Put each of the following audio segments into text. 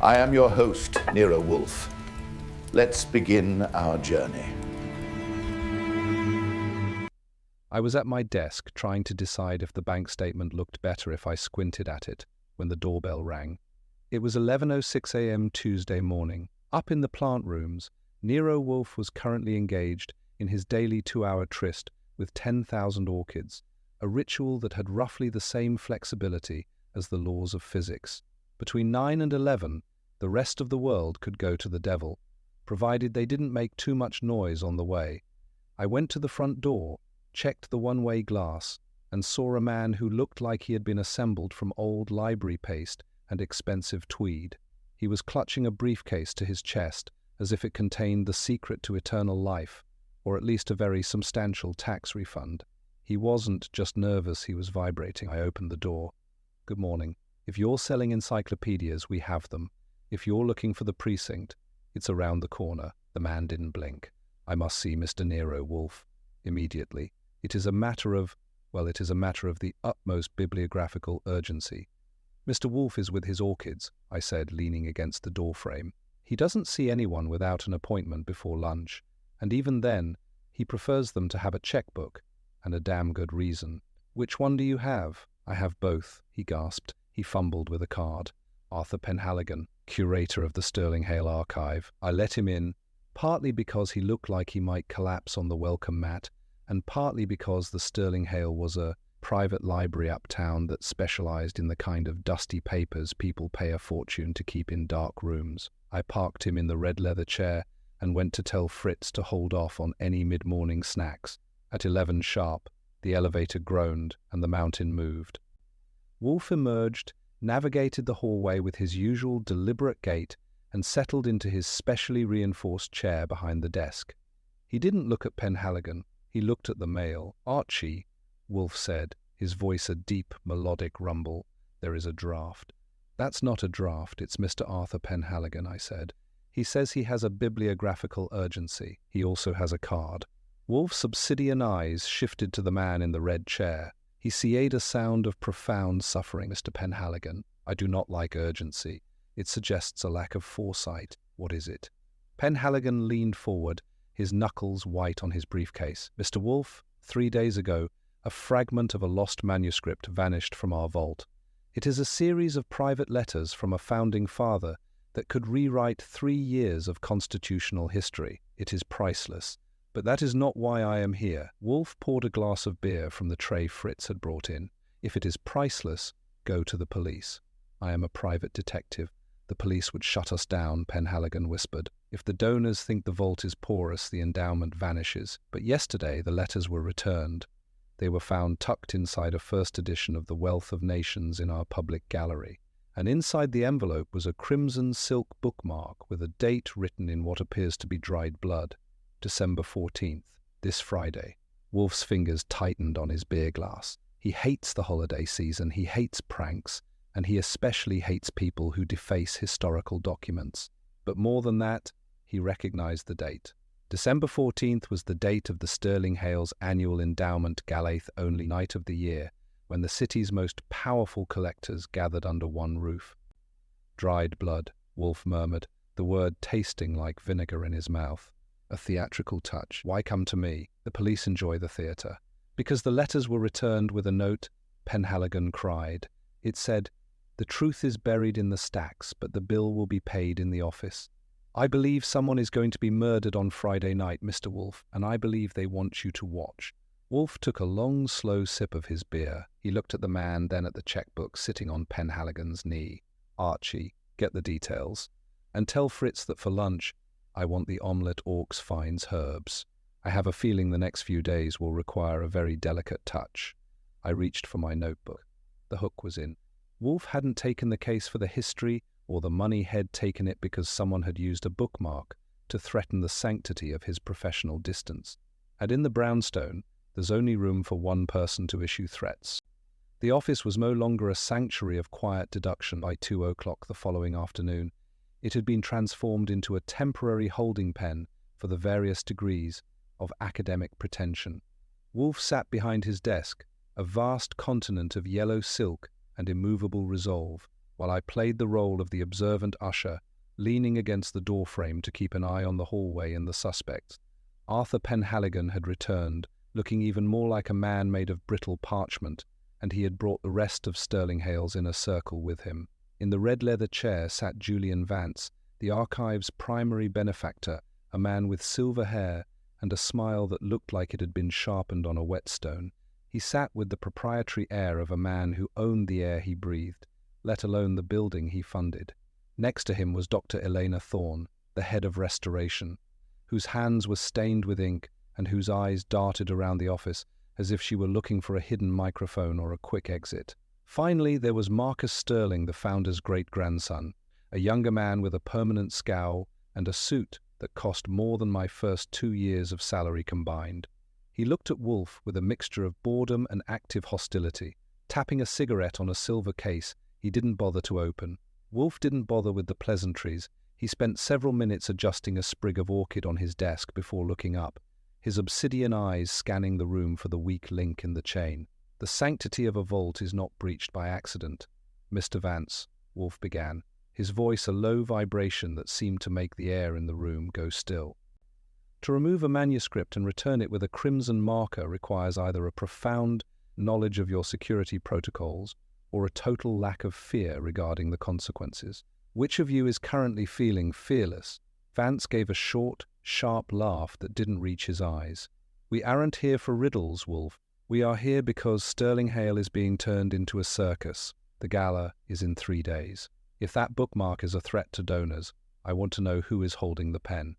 I am your host, Nero Wolfe. Let's begin our journey. I was at my desk trying to decide if the bank statement looked better if I squinted at it when the doorbell rang. It was 11:06 a.m. Tuesday morning. Up in the plant rooms, Nero Wolfe was currently engaged in his daily 2-hour tryst with 10,000 orchids, a ritual that had roughly the same flexibility as the laws of physics. Between 9 and 11, the rest of the world could go to the devil, provided they didn't make too much noise on the way. I went to the front door, checked the one-way glass, and saw a man who looked like he had been assembled from old library paste and expensive tweed. He was clutching a briefcase to his chest as if it contained the secret to eternal life, or at least a very substantial tax refund. He wasn't just nervous, he was vibrating. I opened the door. "Good morning. If you're selling encyclopedias, we have them. If you're looking for the precinct, it's around the corner." The man didn't blink. "I must see Mr. Nero Wolfe immediately. It is a matter of the utmost bibliographical urgency." "Mr. Wolfe is with his orchids," I said, leaning against the doorframe. "He doesn't see anyone without an appointment before lunch, and even then, he prefers them to have a checkbook, and a damn good reason." "Which one do you have?" "I have both," he gasped. He fumbled with a card. "Arthur Penhaligon, curator of the Sterling Hale Archive." I let him in, partly because he looked like he might collapse on the welcome mat, and partly because the Sterling Hale was a private library uptown that specialized in the kind of dusty papers people pay a fortune to keep in dark rooms. I parked him in the red leather chair and went to tell Fritz to hold off on any mid-morning snacks. At 11 sharp, the elevator groaned and the mountain moved. Wolfe emerged, navigated the hallway with his usual deliberate gait, and settled into his specially reinforced chair behind the desk. He didn't look at Penhaligon. He looked at the mail. "Archie," Wolfe said, his voice a deep, melodic rumble. "There is a draft." "That's not a draft, it's Mr. Arthur Penhaligon," I said. "He says he has a bibliographical urgency. He also has a card." Wolfe's obsidian eyes shifted to the man in the red chair. He CA'd a sound of profound suffering. "Mr. Penhaligon, I do not like urgency. It suggests a lack of foresight. What is it?" Penhaligon leaned forward, his knuckles white on his briefcase. "Mr. Wolfe, 3 days ago, a fragment of a lost manuscript vanished from our vault. It is a series of private letters from a founding father that could rewrite 3 years of constitutional history. It is priceless. But that is not why I am here." Wolfe poured a glass of beer from the tray Fritz had brought in. "If it is priceless, go to the police." "I am a private detective. The police would shut us down," Penhaligon whispered. "If the donors think the vault is porous, the endowment vanishes. But yesterday the letters were returned. They were found tucked inside a first edition of The Wealth of Nations in our public gallery. And inside the envelope was a crimson silk bookmark with a date written in what appears to be dried blood. December 14th, this Friday." Wolfe's fingers tightened on his beer glass. He hates the holiday season, he hates pranks, and he especially hates people who deface historical documents. But more than that, he recognized the date. December 14th was the date of the Sterling Hale's annual endowment galath only night of the year, when the city's most powerful collectors gathered under one roof. "Dried blood," Wolfe murmured, the word tasting like vinegar in his mouth. A theatrical touch. "Why come to me? The police enjoy the theatre." "Because the letters were returned with a note," Penhaligon cried. It said, "The truth is buried in the stacks, but the bill will be paid in the office. I believe someone is going to be murdered on Friday night, Mr. Wolfe, and I believe they want you to watch." Wolfe took a long, slow sip of his beer. He looked at the man, then at the checkbook sitting on Penhaligon's knee. "Archie, get the details. And tell Fritz that for lunch, I want the omelette Orcs finds herbs. I have a feeling the next few days will require a very delicate touch." I reached for my notebook. The hook was in. Wolfe hadn't taken the case for the history, or the money had taken it because someone had used a bookmark to threaten the sanctity of his professional distance. And in the brownstone, there's only room for one person to issue threats. The office was no longer a sanctuary of quiet deduction. By 2 o'clock the following afternoon, it had been transformed into a temporary holding pen for the various degrees of academic pretension. Wolfe sat behind his desk, a vast continent of yellow silk and immovable resolve, while I played the role of the observant usher, leaning against the doorframe to keep an eye on the hallway and the suspects. Arthur Penhaligon had returned, looking even more like a man made of brittle parchment, and he had brought the rest of Sterling Hale's inner circle with him. In the red leather chair sat Julian Vance, the archive's primary benefactor, a man with silver hair and a smile that looked like it had been sharpened on a whetstone. He sat with the proprietary air of a man who owned the air he breathed, let alone the building he funded. Next to him was Dr. Elena Thorne, the head of restoration, whose hands were stained with ink and whose eyes darted around the office as if she were looking for a hidden microphone or a quick exit. Finally, there was Marcus Sterling, the founder's great-grandson, a younger man with a permanent scowl and a suit that cost more than my first 2 years of salary combined. He looked at Wolfe with a mixture of boredom and active hostility, tapping a cigarette on a silver case he didn't bother to open. Wolfe didn't bother with the pleasantries. He spent several minutes adjusting a sprig of orchid on his desk before looking up, his obsidian eyes scanning the room for the weak link in the chain. The sanctity of a vault is not breached by accident. Mr. Vance, Wolfe began, his voice a low vibration that seemed to make the air in the room go still. To remove a manuscript and return it with a crimson marker requires either a profound knowledge of your security protocols or a total lack of fear regarding the consequences. Which of you is currently feeling fearless? Vance gave a short, sharp laugh that didn't reach his eyes. We aren't here for riddles, Wolfe. We are here because Sterling Hale is being turned into a circus. The gala is in 3 days. If that bookmark is a threat to donors, I want to know who is holding the pen.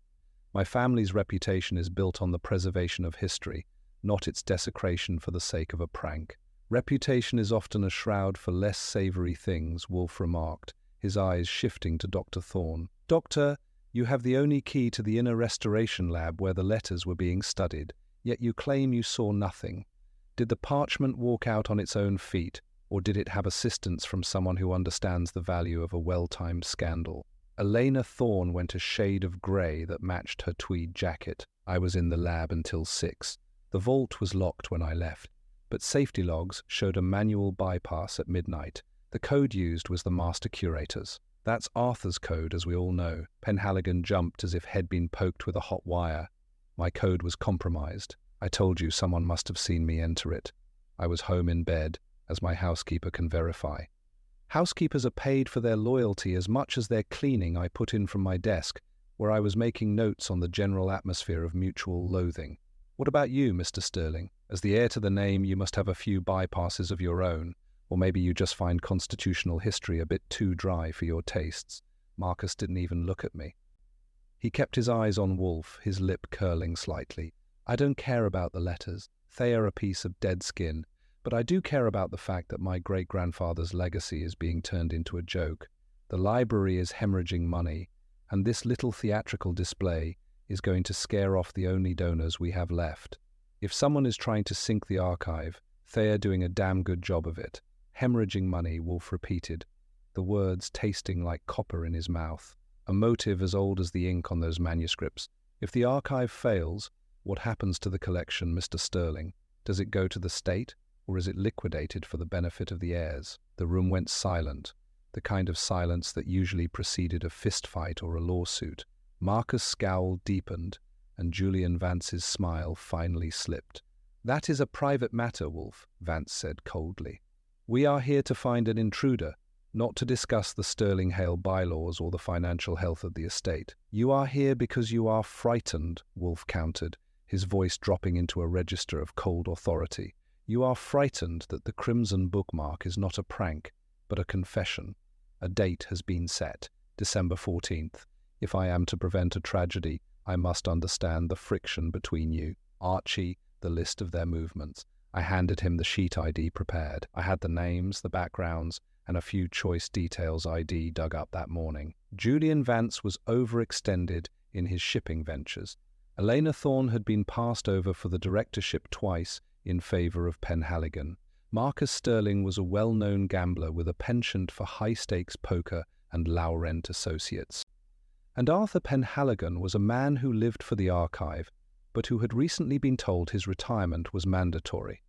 My family's reputation is built on the preservation of history, not its desecration for the sake of a prank. Reputation is often a shroud for less savory things, Wolfe remarked, his eyes shifting to Dr. Thorne. Doctor, you have the only key to the inner restoration lab where the letters were being studied, yet you claim you saw nothing. Did the parchment walk out on its own feet, or did it have assistance from someone who understands the value of a well-timed scandal? Elena Thorne went a shade of grey that matched her tweed jacket. I was in the lab until 6. The vault was locked when I left, but safety logs showed a manual bypass at midnight. The code used was the master curator's. That's Arthur's code, as we all know. Penhaligon jumped as if he'd been poked with a hot wire. My code was compromised. I told you someone must have seen me enter it. I was home in bed, as my housekeeper can verify. Housekeepers are paid for their loyalty as much as their cleaning I put in from my desk, where I was making notes on the general atmosphere of mutual loathing. What about you, Mr. Sterling? As the heir to the name, you must have a few bypasses of your own, or maybe you just find constitutional history a bit too dry for your tastes. Marcus didn't even look at me. He kept his eyes on Wolfe, his lip curling slightly. I don't care about the letters. They are a piece of dead skin. But I do care about the fact that my great-grandfather's legacy is being turned into a joke. The library is hemorrhaging money, and this little theatrical display is going to scare off the only donors we have left. If someone is trying to sink the archive, they are doing a damn good job of it. Hemorrhaging money, Wolfe repeated, the words tasting like copper in his mouth. A motive as old as the ink on those manuscripts. If the archive fails, what happens to the collection, Mr. Sterling? Does it go to the state? Or is it liquidated for the benefit of the heirs? The room went silent, the kind of silence that usually preceded a fistfight or a lawsuit. Marcus' scowl deepened, and Julian Vance's smile finally slipped. That is a private matter, Wolfe, Vance said coldly. We are here to find an intruder, not to discuss the Sterling Hale bylaws or the financial health of the estate. You are here because you are frightened, Wolfe countered, his voice dropping into a register of cold authority. You are frightened that the crimson bookmark is not a prank, but a confession. A date has been set, December 14th. If I am to prevent a tragedy, I must understand the friction between you. Archie, the list of their movements. I handed him the sheet ID prepared. I had the names, the backgrounds, and a few choice details ID dug up that morning. Julian Vance was overextended in his shipping ventures. Elena Thorne had been passed over for the directorship twice, in favour of Penhaligon. Marcus Sterling was a well-known gambler with a penchant for high-stakes poker and low-rent associates. And Arthur Penhaligon was a man who lived for the archive, but who had recently been told his retirement was mandatory.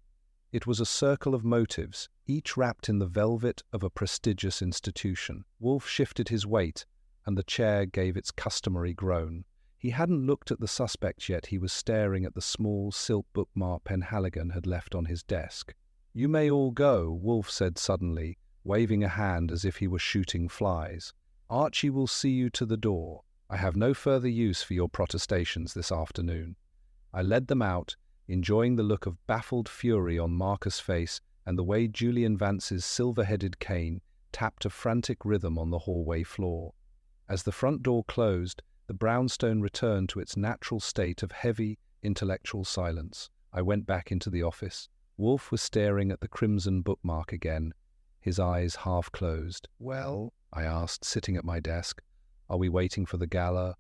It was a circle of motives, each wrapped in the velvet of a prestigious institution. Wolfe shifted his weight, and the chair gave its customary groan. He hadn't looked at the suspect yet. He was staring at the small silk bookmark Penhaligon had left on his desk. "You may all go," Wolfe said suddenly, waving a hand as if he were shooting flies. "Archie will see you to the door. I have no further use for your protestations this afternoon." I led them out, enjoying the look of baffled fury on Marcus' face and the way Julian Vance's silver-headed cane tapped a frantic rhythm on the hallway floor. As the front door closed, the brownstone returned to its natural state of heavy, intellectual silence. I went back into the office. Wolfe was staring at the crimson bookmark again, his eyes half closed. "Well?" I asked, sitting at my desk. "Are we waiting for the gala,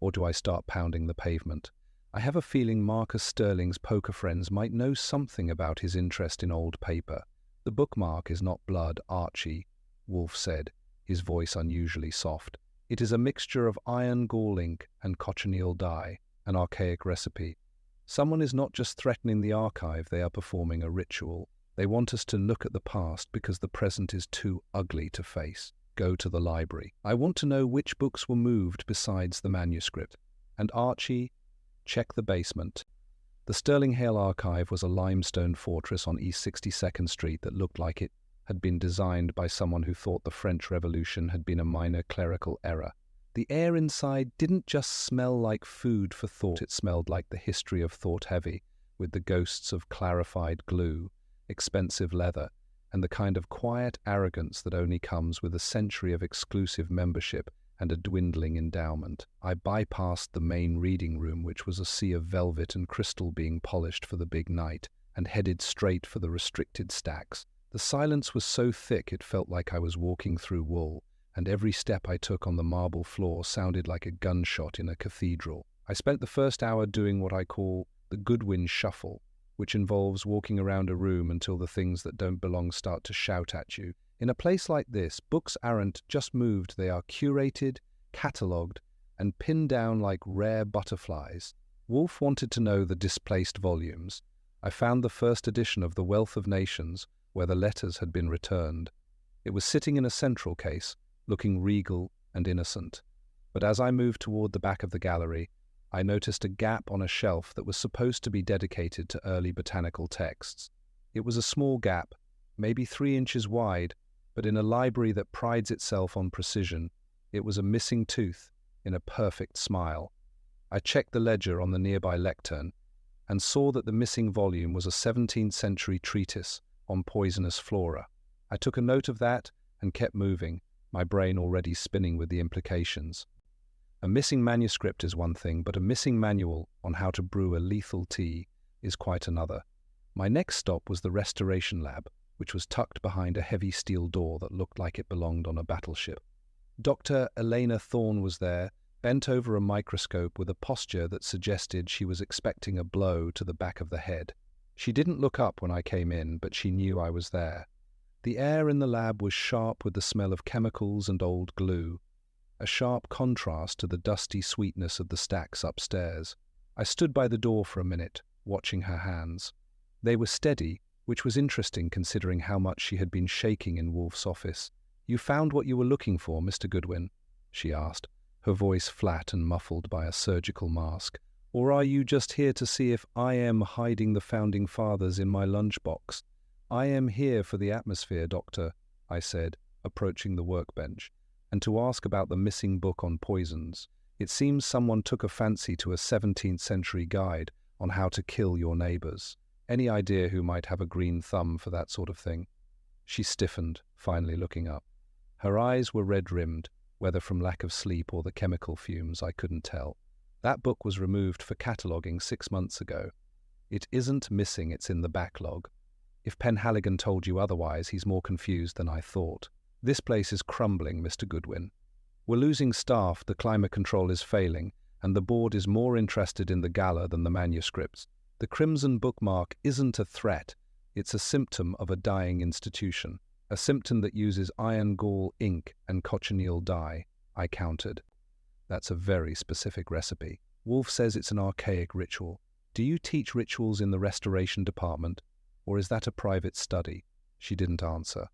or do I start pounding the pavement? I have a feeling Marcus Sterling's poker friends might know something about his interest in old paper." "The bookmark is not blood, Archie," Wolfe said, his voice unusually soft. "It is a mixture of iron gall ink and cochineal dye, an archaic recipe. Someone is not just threatening the archive, they are performing a ritual. They want us to look at the past because the present is too ugly to face. Go to the library. I want to know which books were moved besides the manuscript. And Archie, check the basement." The Sterling Hale archive was a limestone fortress on East 62nd Street that looked like it had been designed by someone who thought the French Revolution had been a minor clerical error. The air inside didn't just smell like food for thought, it smelled like the history of thought heavy, with the ghosts of clarified glue, expensive leather, and the kind of quiet arrogance that only comes with a century of exclusive membership and a dwindling endowment. I bypassed the main reading room, which was a sea of velvet and crystal being polished for the big night, and headed straight for the restricted stacks. The silence was so thick it felt like I was walking through wool, and every step I took on the marble floor sounded like a gunshot in a cathedral. I spent the first hour doing what I call the Goodwin shuffle, which involves walking around a room until the things that don't belong start to shout at you. In a place like this, books aren't just moved, they are curated, catalogued, and pinned down like rare butterflies. Wolfe wanted to know the displaced volumes. I found the first edition of The Wealth of Nations, where the letters had been returned. It was sitting in a central case, looking regal and innocent. But as I moved toward the back of the gallery, I noticed a gap on a shelf that was supposed to be dedicated to early botanical texts. It was a small gap, maybe 3 inches wide, but in a library that prides itself on precision, it was a missing tooth in a perfect smile. I checked the ledger on the nearby lectern and saw that the missing volume was a 17th century treatise on poisonous flora. I took a note of that and kept moving, my brain already spinning with the implications. A missing manuscript is one thing, but a missing manual on how to brew a lethal tea is quite another. My next stop was the restoration lab, which was tucked behind a heavy steel door that looked like it belonged on a battleship. Dr. Elena Thorne was there, bent over a microscope with a posture that suggested she was expecting a blow to the back of the head. She didn't look up when I came in, but she knew I was there. The air in the lab was sharp with the smell of chemicals and old glue, a sharp contrast to the dusty sweetness of the stacks upstairs. I stood by the door for a minute, watching her hands. They were steady, which was interesting considering how much she had been shaking in Wolfe's office. "You found what you were looking for, Mr. Goodwin?" she asked, her voice flat and muffled by a surgical mask. "Or are you just here to see if I am hiding the Founding Fathers in my lunchbox?" "I am here for the atmosphere, Doctor," I said, approaching the workbench, "and to ask about the missing book on poisons. It seems someone took a fancy to a 17th century guide on how to kill your neighbors. Any idea who might have a green thumb for that sort of thing?" She stiffened, finally looking up. Her eyes were red-rimmed, whether from lack of sleep or the chemical fumes, I couldn't tell. "That book was removed for cataloguing 6 months ago. It isn't missing, it's in the backlog. If Penhaligon told you otherwise, he's more confused than I thought. This place is crumbling, Mr. Goodwin. We're losing staff, the climate control is failing, and the board is more interested in the gala than the manuscripts. The crimson bookmark isn't a threat, it's a symptom of a dying institution. A symptom that uses iron gall ink and cochineal dye," I countered. "That's a very specific recipe. Wolfe says it's an archaic ritual. Do you teach rituals in the restoration department?" Or is that a private study? She didn't answer.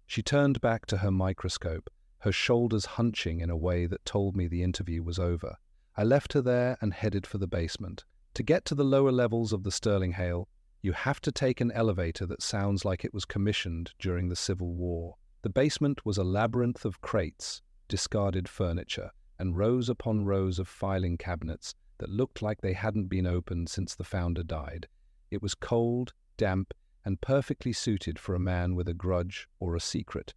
She turned back to her microscope, her shoulders hunching in a way that told me the interview was over. I left her there and headed for the basement. To get to the lower levels of the Sterling Hale, you have to take an elevator that sounds like it was commissioned during the Civil War. The basement was a labyrinth of crates, discarded furniture, and rows upon rows of filing cabinets that looked like they hadn't been opened since the founder died. It was cold, damp, and perfectly suited for a man with a grudge or a secret.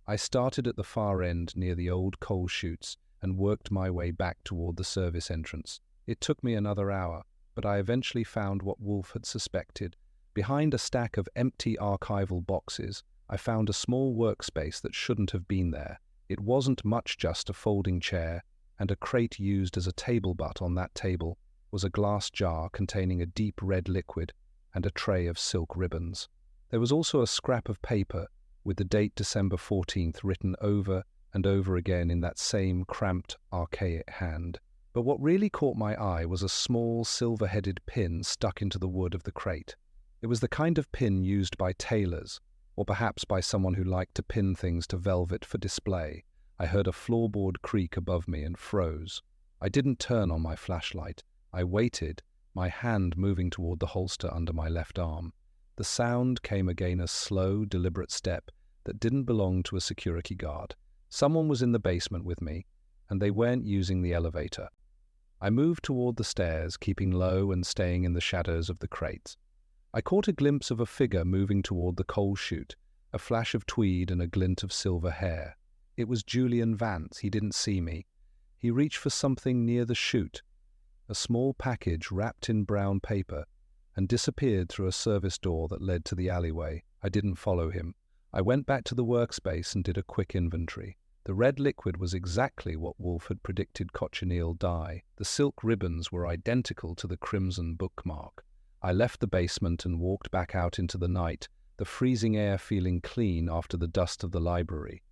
I started at the far end near the old coal chutes and worked my way back toward the service entrance. It took me another hour, but I eventually found what Wolfe had suspected. Behind a stack of empty archival boxes, I found a small workspace that shouldn't have been there. It wasn't much, just a folding chair, and a crate used as a table butt. On that table was a glass jar containing a deep red liquid and a tray of silk ribbons. There was also a scrap of paper with the date December 14th written over and over again in that same cramped, archaic hand. But what really caught my eye was a small, silver-headed pin stuck into the wood of the crate. It was the kind of pin used by tailors, or perhaps by someone who liked to pin things to velvet for display. I heard a floorboard creak above me and froze. I didn't turn on my flashlight. I waited, my hand moving toward the holster under my left arm. The sound came again, a slow, deliberate step that didn't belong to a security guard. Someone was in the basement with me, and they weren't using the elevator. I moved toward the stairs, keeping low and staying in the shadows of the crates. I caught a glimpse of a figure moving toward the coal chute, a flash of tweed and a glint of silver hair. It was Julian Vance. He didn't see me. He reached for something near the chute, a small package wrapped in brown paper, and disappeared through a service door that led to the alleyway. I didn't follow him. I went back to the workspace and did a quick inventory. The red liquid was exactly what Wolfe had predicted cochineal dye. The silk ribbons were identical to the crimson bookmark. I left the basement and walked back out into the night, the freezing air feeling clean after the dust of the library.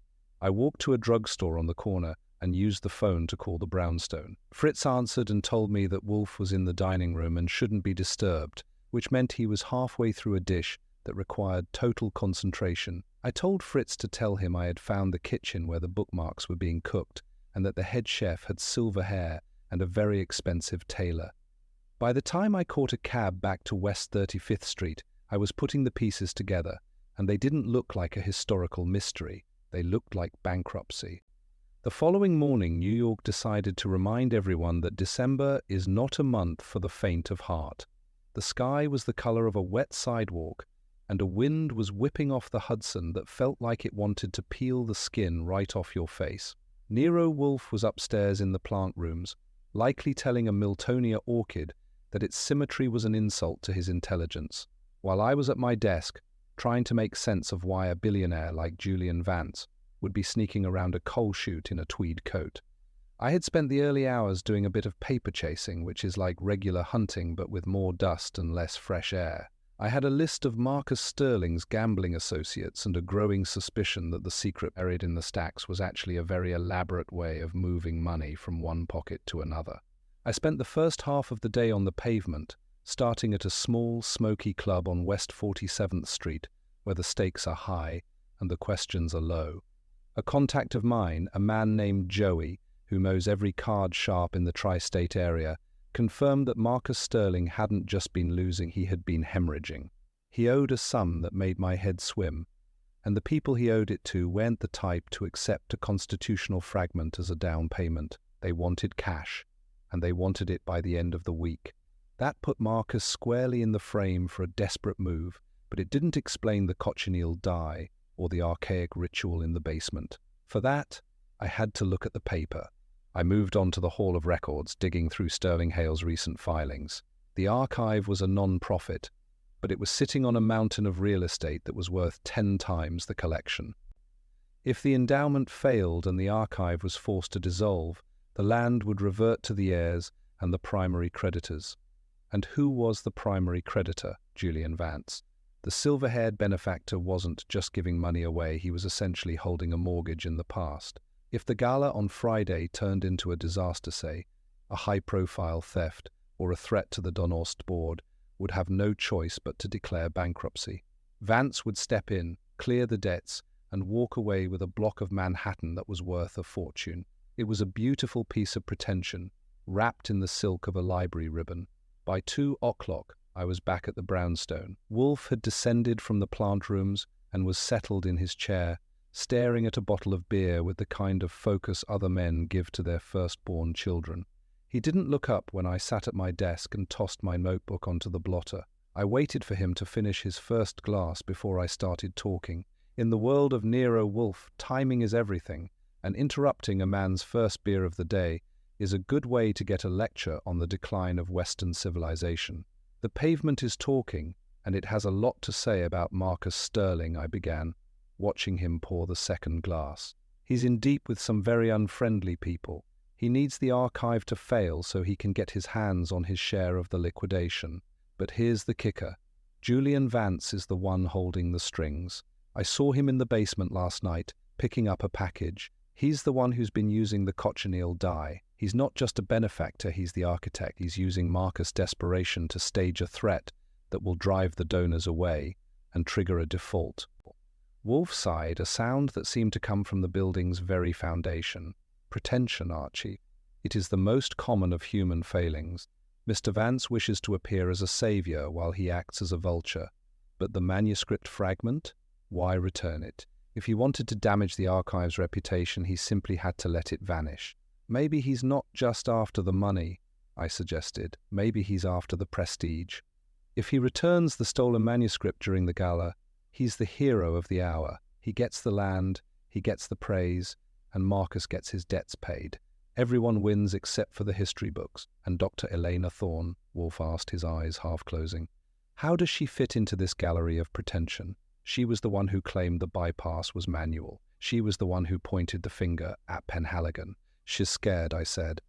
I walked to a drugstore on the corner and used the phone to call the brownstone. Fritz answered and told me that Wolfe was in the dining room and shouldn't be disturbed, which meant he was halfway through a dish that required total concentration. I told Fritz to tell him I had found the kitchen where the bookmarks were being cooked, and that the head chef had silver hair and a very expensive tailor. By the time I caught a cab back to West 35th Street, I was putting the pieces together, and they didn't look like a historical mystery. They looked like bankruptcy. The following morning, New York decided to remind everyone that December is not a month for the faint of heart. The sky was the color of a wet sidewalk, and a wind was whipping off the Hudson that felt like it wanted to peel the skin right off your face. Nero Wolfe was upstairs in the plant rooms, likely telling a Miltonia orchid that its symmetry was an insult to his intelligence, while I was at my desk, trying to make sense of why a billionaire like Julian Vance would be sneaking around a coal chute in a tweed coat. I had spent the early hours doing a bit of paper chasing, which is like regular hunting but with more dust and less fresh air. I had a list of Marcus Sterling's gambling associates and a growing suspicion that the secret buried in the stacks was actually a very elaborate way of moving money from one pocket to another. I spent the first half of the day on the pavement, starting at a small, smoky club on West 47th Street, where the stakes are high and the questions are low. A contact of mine, a man named Joey, who knows every card sharp in the tri-state area, confirmed that Marcus Sterling hadn't just been losing, he had been hemorrhaging. He owed a sum that made my head swim, and the people he owed it to weren't the type to accept a constitutional fragment as a down payment. They wanted cash, and they wanted it by the end of the week. That put Marcus squarely in the frame for a desperate move, but it didn't explain the cochineal dye or the archaic ritual in the basement. For that, I had to look at the paper. I moved on to the Hall of Records, digging through Sterling Hale's recent filings. The archive was a non-profit, but it was sitting on a mountain of real estate that was worth 10 times the collection. If the endowment failed and the archive was forced to dissolve, the land would revert to the heirs and the primary creditors. And who was the primary creditor? Julian Vance. The silver-haired benefactor wasn't just giving money away, he was essentially holding a mortgage in the past. If the gala on Friday turned into a disaster, say, a high-profile theft or a threat to the Don Ost board, would have no choice but to declare bankruptcy. Vance would step in, clear the debts, and walk away with a block of Manhattan that was worth a fortune. It was a beautiful piece of pretension, wrapped in the silk of a library ribbon. By 2 o'clock, I was back at the brownstone. Wolfe had descended from the plant rooms and was settled in his chair, staring at a bottle of beer with the kind of focus other men give to their firstborn children. He didn't look up when I sat at my desk and tossed my notebook onto the blotter. I waited for him to finish his first glass before I started talking. In the world of Nero Wolfe, timing is everything, and interrupting a man's first beer of the day is a good way to get a lecture on the decline of Western civilization. The pavement is talking, and it has a lot to say about Marcus Sterling, I began, watching him pour the second glass. He's in deep with some very unfriendly people. He needs the archive to fail so he can get his hands on his share of the liquidation. But here's the kicker. Julian Vance is the one holding the strings. I saw him in the basement last night, picking up a package. He's the one who's been using the cochineal dye. He's not just a benefactor, he's the architect. He's using Marcus' desperation to stage a threat that will drive the donors away and trigger a default. Wolfe sighed, a sound that seemed to come from the building's very foundation. Pretension, Archie. It is the most common of human failings. Mr. Vance wishes to appear as a savior while he acts as a vulture. But the manuscript fragment? Why return it? If he wanted to damage the archive's reputation, he simply had to let it vanish. Maybe he's not just after the money, I suggested. Maybe he's after the prestige. If he returns the stolen manuscript during the gala, he's the hero of the hour. He gets the land, he gets the praise, and Marcus gets his debts paid. Everyone wins except for the history books. And Dr. Elena Thorne, Wolfe asked, his eyes half closing. How does she fit into this gallery of pretension? She was the one who claimed the bypass was manual. She was the one who pointed the finger at Penhaligon. She's scared, I said.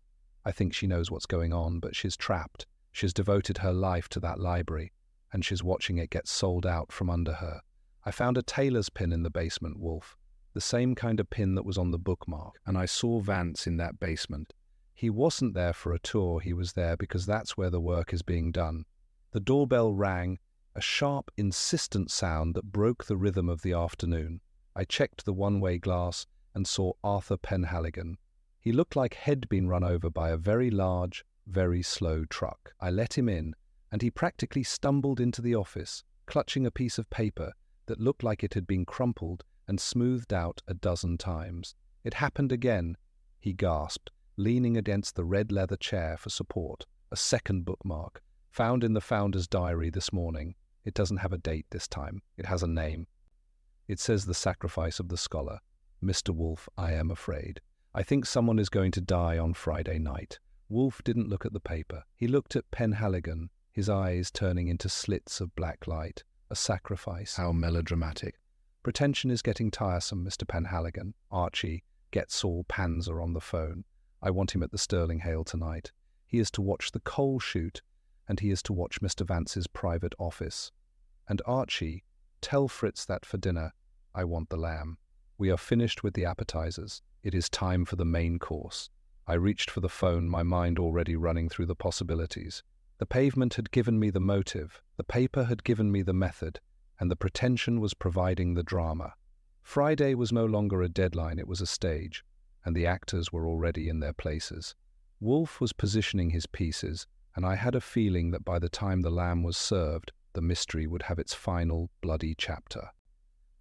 I think she knows what's going on, but she's trapped. She's devoted her life to that library, and she's watching it get sold out from under her. I found a tailor's pin in the basement, Wolfe. The same kind of pin that was on the bookmark, and I saw Vance in that basement. He wasn't there for a tour, he was there because that's where the work is being done. The doorbell rang, a sharp, insistent sound that broke the rhythm of the afternoon. I checked the one-way glass and saw Arthur Penhaligon. He looked like he'd been run over by a very large, very slow truck. I let him in, and he practically stumbled into the office, clutching a piece of paper that looked like it had been crumpled and smoothed out a dozen times. It happened again, he gasped, leaning against the red leather chair for support. A second bookmark, found in the founder's diary this morning. It doesn't have a date this time. It has a name. It says the sacrifice of the scholar. Mr. Wolfe, I am afraid. I think someone is going to die on Friday night. Wolfe didn't look at the paper. He looked at Penhaligon, his eyes turning into slits of black light. A sacrifice. How melodramatic. Pretension is getting tiresome, Mr. Penhaligon. Archie, get Saul Panzer on the phone. I want him at the Sterling Hale tonight. He is to watch the coal chute, and he is to watch Mr. Vance's private office. And Archie, tell Fritz that for dinner, I want the lamb. We are finished with the appetizers. It is time for the main course. I reached for the phone, my mind already running through the possibilities. The pavement had given me the motive, the paper had given me the method, and the pretension was providing the drama. Friday was no longer a deadline, it was a stage, and the actors were already in their places. Wolfe was positioning his pieces, and I had a feeling that by the time the lamb was served, the mystery would have its final, bloody chapter.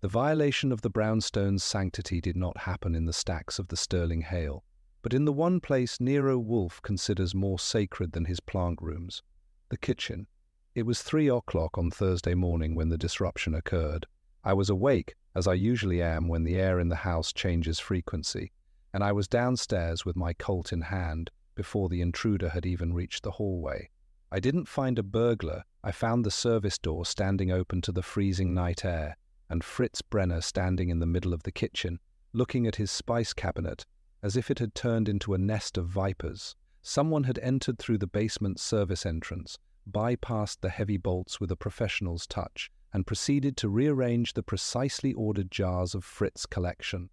The violation of the brownstone's sanctity did not happen in the stacks of the Sterling Hale, but in the one place Nero Wolfe considers more sacred than his plant rooms, the kitchen. It was 3 o'clock on Thursday morning when the disruption occurred. I was awake, as I usually am when the air in the house changes frequency, and I was downstairs with my Colt in hand before the intruder had even reached the hallway. I didn't find a burglar. I found the service door standing open to the freezing night air, and Fritz Brenner standing in the middle of the kitchen, looking at his spice cabinet as if it had turned into a nest of vipers. Someone had entered through the basement service entrance, bypassed the heavy bolts with a professional's touch, and proceeded to rearrange the precisely ordered jars of Fritz's collection.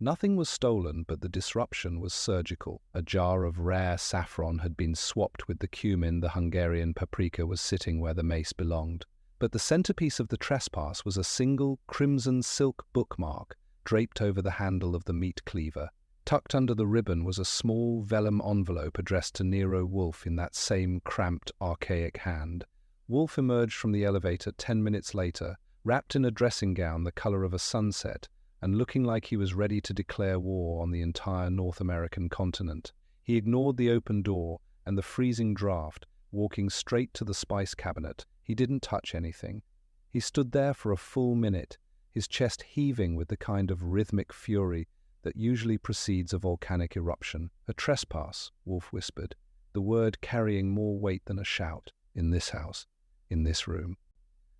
Nothing was stolen, but the disruption was surgical. A jar of rare saffron had been swapped with the cumin. The Hungarian paprika was sitting where the mace belonged. But the centerpiece of the trespass was a single crimson silk bookmark draped over the handle of the meat cleaver. Tucked under the ribbon was a small vellum envelope addressed to Nero Wolfe in that same cramped, archaic hand. Wolfe emerged from the elevator 10 minutes later, wrapped in a dressing gown the color of a sunset, and looking like he was ready to declare war on the entire North American continent. He ignored the open door and the freezing draft, walking straight to the spice cabinet. He didn't touch anything. He stood there for a full minute, his chest heaving with the kind of rhythmic fury that usually precedes a volcanic eruption. "A trespass," Wolfe whispered, the word carrying more weight than a shout. "In this house, in this room."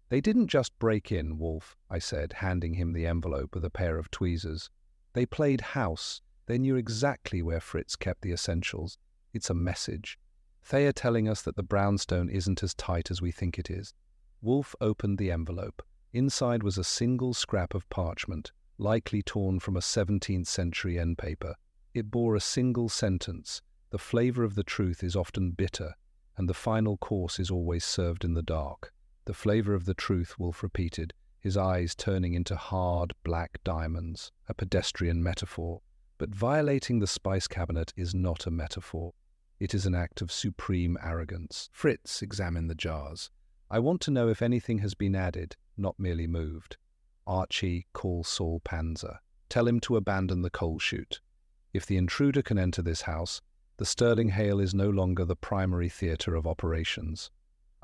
"They didn't just break in, Wolfe," I said, handing him the envelope with a pair of tweezers. "They played house. They knew exactly where Fritz kept the essentials. It's a message. They are telling us that the brownstone isn't as tight as we think it is." Wolfe opened the envelope. Inside was a single scrap of parchment, likely torn from a 17th century end paper. It bore a single sentence: "The flavor of the truth is often bitter, and the final course is always served in the dark." "The flavor of the truth," Wolfe repeated, his eyes turning into hard, black diamonds. A pedestrian metaphor. But violating the spice cabinet is not a metaphor. It is an act of supreme arrogance. "Fritz, examine the jars. I want to know if anything has been added, not merely moved. Archie, call Saul Panzer. Tell him to abandon the coal chute. If the intruder can enter this house, the Sterling Hale is no longer the primary theater of operations."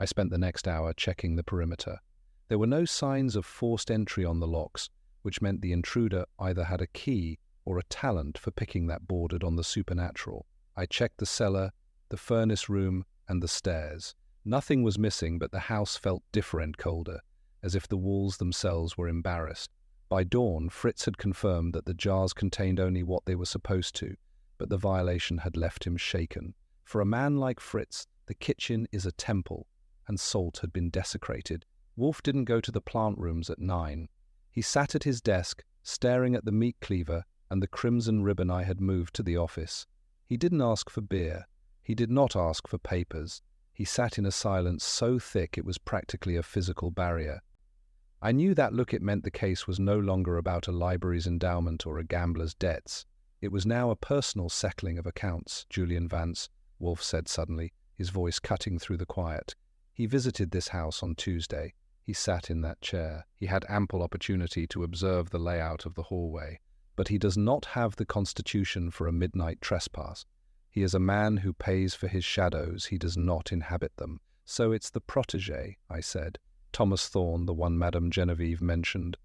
I spent the next hour checking the perimeter. There were no signs of forced entry on the locks, which meant the intruder either had a key or a talent for picking that bordered on the supernatural. I checked the cellar, the furnace room, and the stairs. Nothing was missing, but the house felt different, colder, as if the walls themselves were embarrassed. By dawn, Fritz had confirmed that the jars contained only what they were supposed to, but the violation had left him shaken. For a man like Fritz, the kitchen is a temple, and Salt had been desecrated. Wolfe didn't go to the plant rooms at 9. He sat at his desk, staring at the meat cleaver and the crimson ribbon I had moved to the office. He didn't ask for beer. He did not ask for papers. He sat in a silence so thick it was practically a physical barrier. I knew that look. It meant the case was no longer about a library's endowment or a gambler's debts. It was now a personal settling of accounts. "Julian Vance," Wolfe said suddenly, his voice cutting through the quiet. "He visited this house on Tuesday. He sat in that chair. He had ample opportunity to observe the layout of the hallway. But he does not have the constitution for a midnight trespass. He is a man who pays for his shadows. He does not inhabit them." "So it's the protégé," I said. "Thomas Thorne, the one Madame Genevieve mentioned.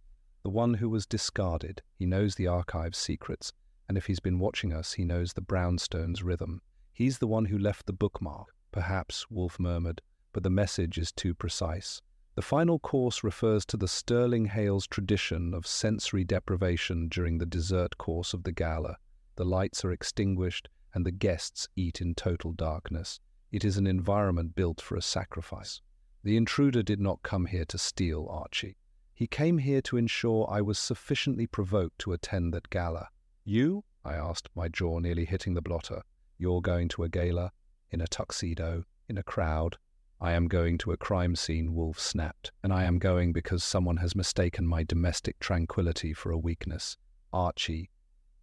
The one who was discarded. He knows the archive's secrets, and if he's been watching us, he knows the brownstone's rhythm. He's the one who left the bookmark." "Perhaps," Wolfe murmured, "but the message is too precise. The final course refers to the Sterling Hale's tradition of sensory deprivation during the dessert course of the gala. The lights are extinguished, and the guests eat in total darkness. It is an environment built for a sacrifice. The intruder did not come here to steal, Archie. He came here to ensure I was sufficiently provoked to attend that gala." "You?" I asked, my jaw nearly hitting the blotter. "You're going to a gala? In a tuxedo? In a crowd?" "I am going to a crime scene," Wolfe snapped, "and I am going because someone has mistaken my domestic tranquility for a weakness. Archie,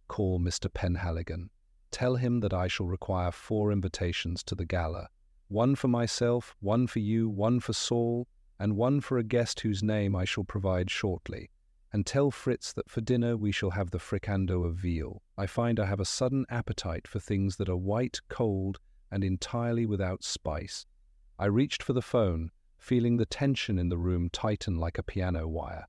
call Mr. Penhaligon. Tell him that I shall require 4 invitations to the gala. 1 for myself, 1 for you, 1 for Saul, and 1 for a guest whose name I shall provide shortly. And tell Fritz that for dinner we shall have the fricando of veal. I find I have a sudden appetite for things that are white, cold, and entirely without spice." I reached for the phone, feeling the tension in the room tighten like a piano wire.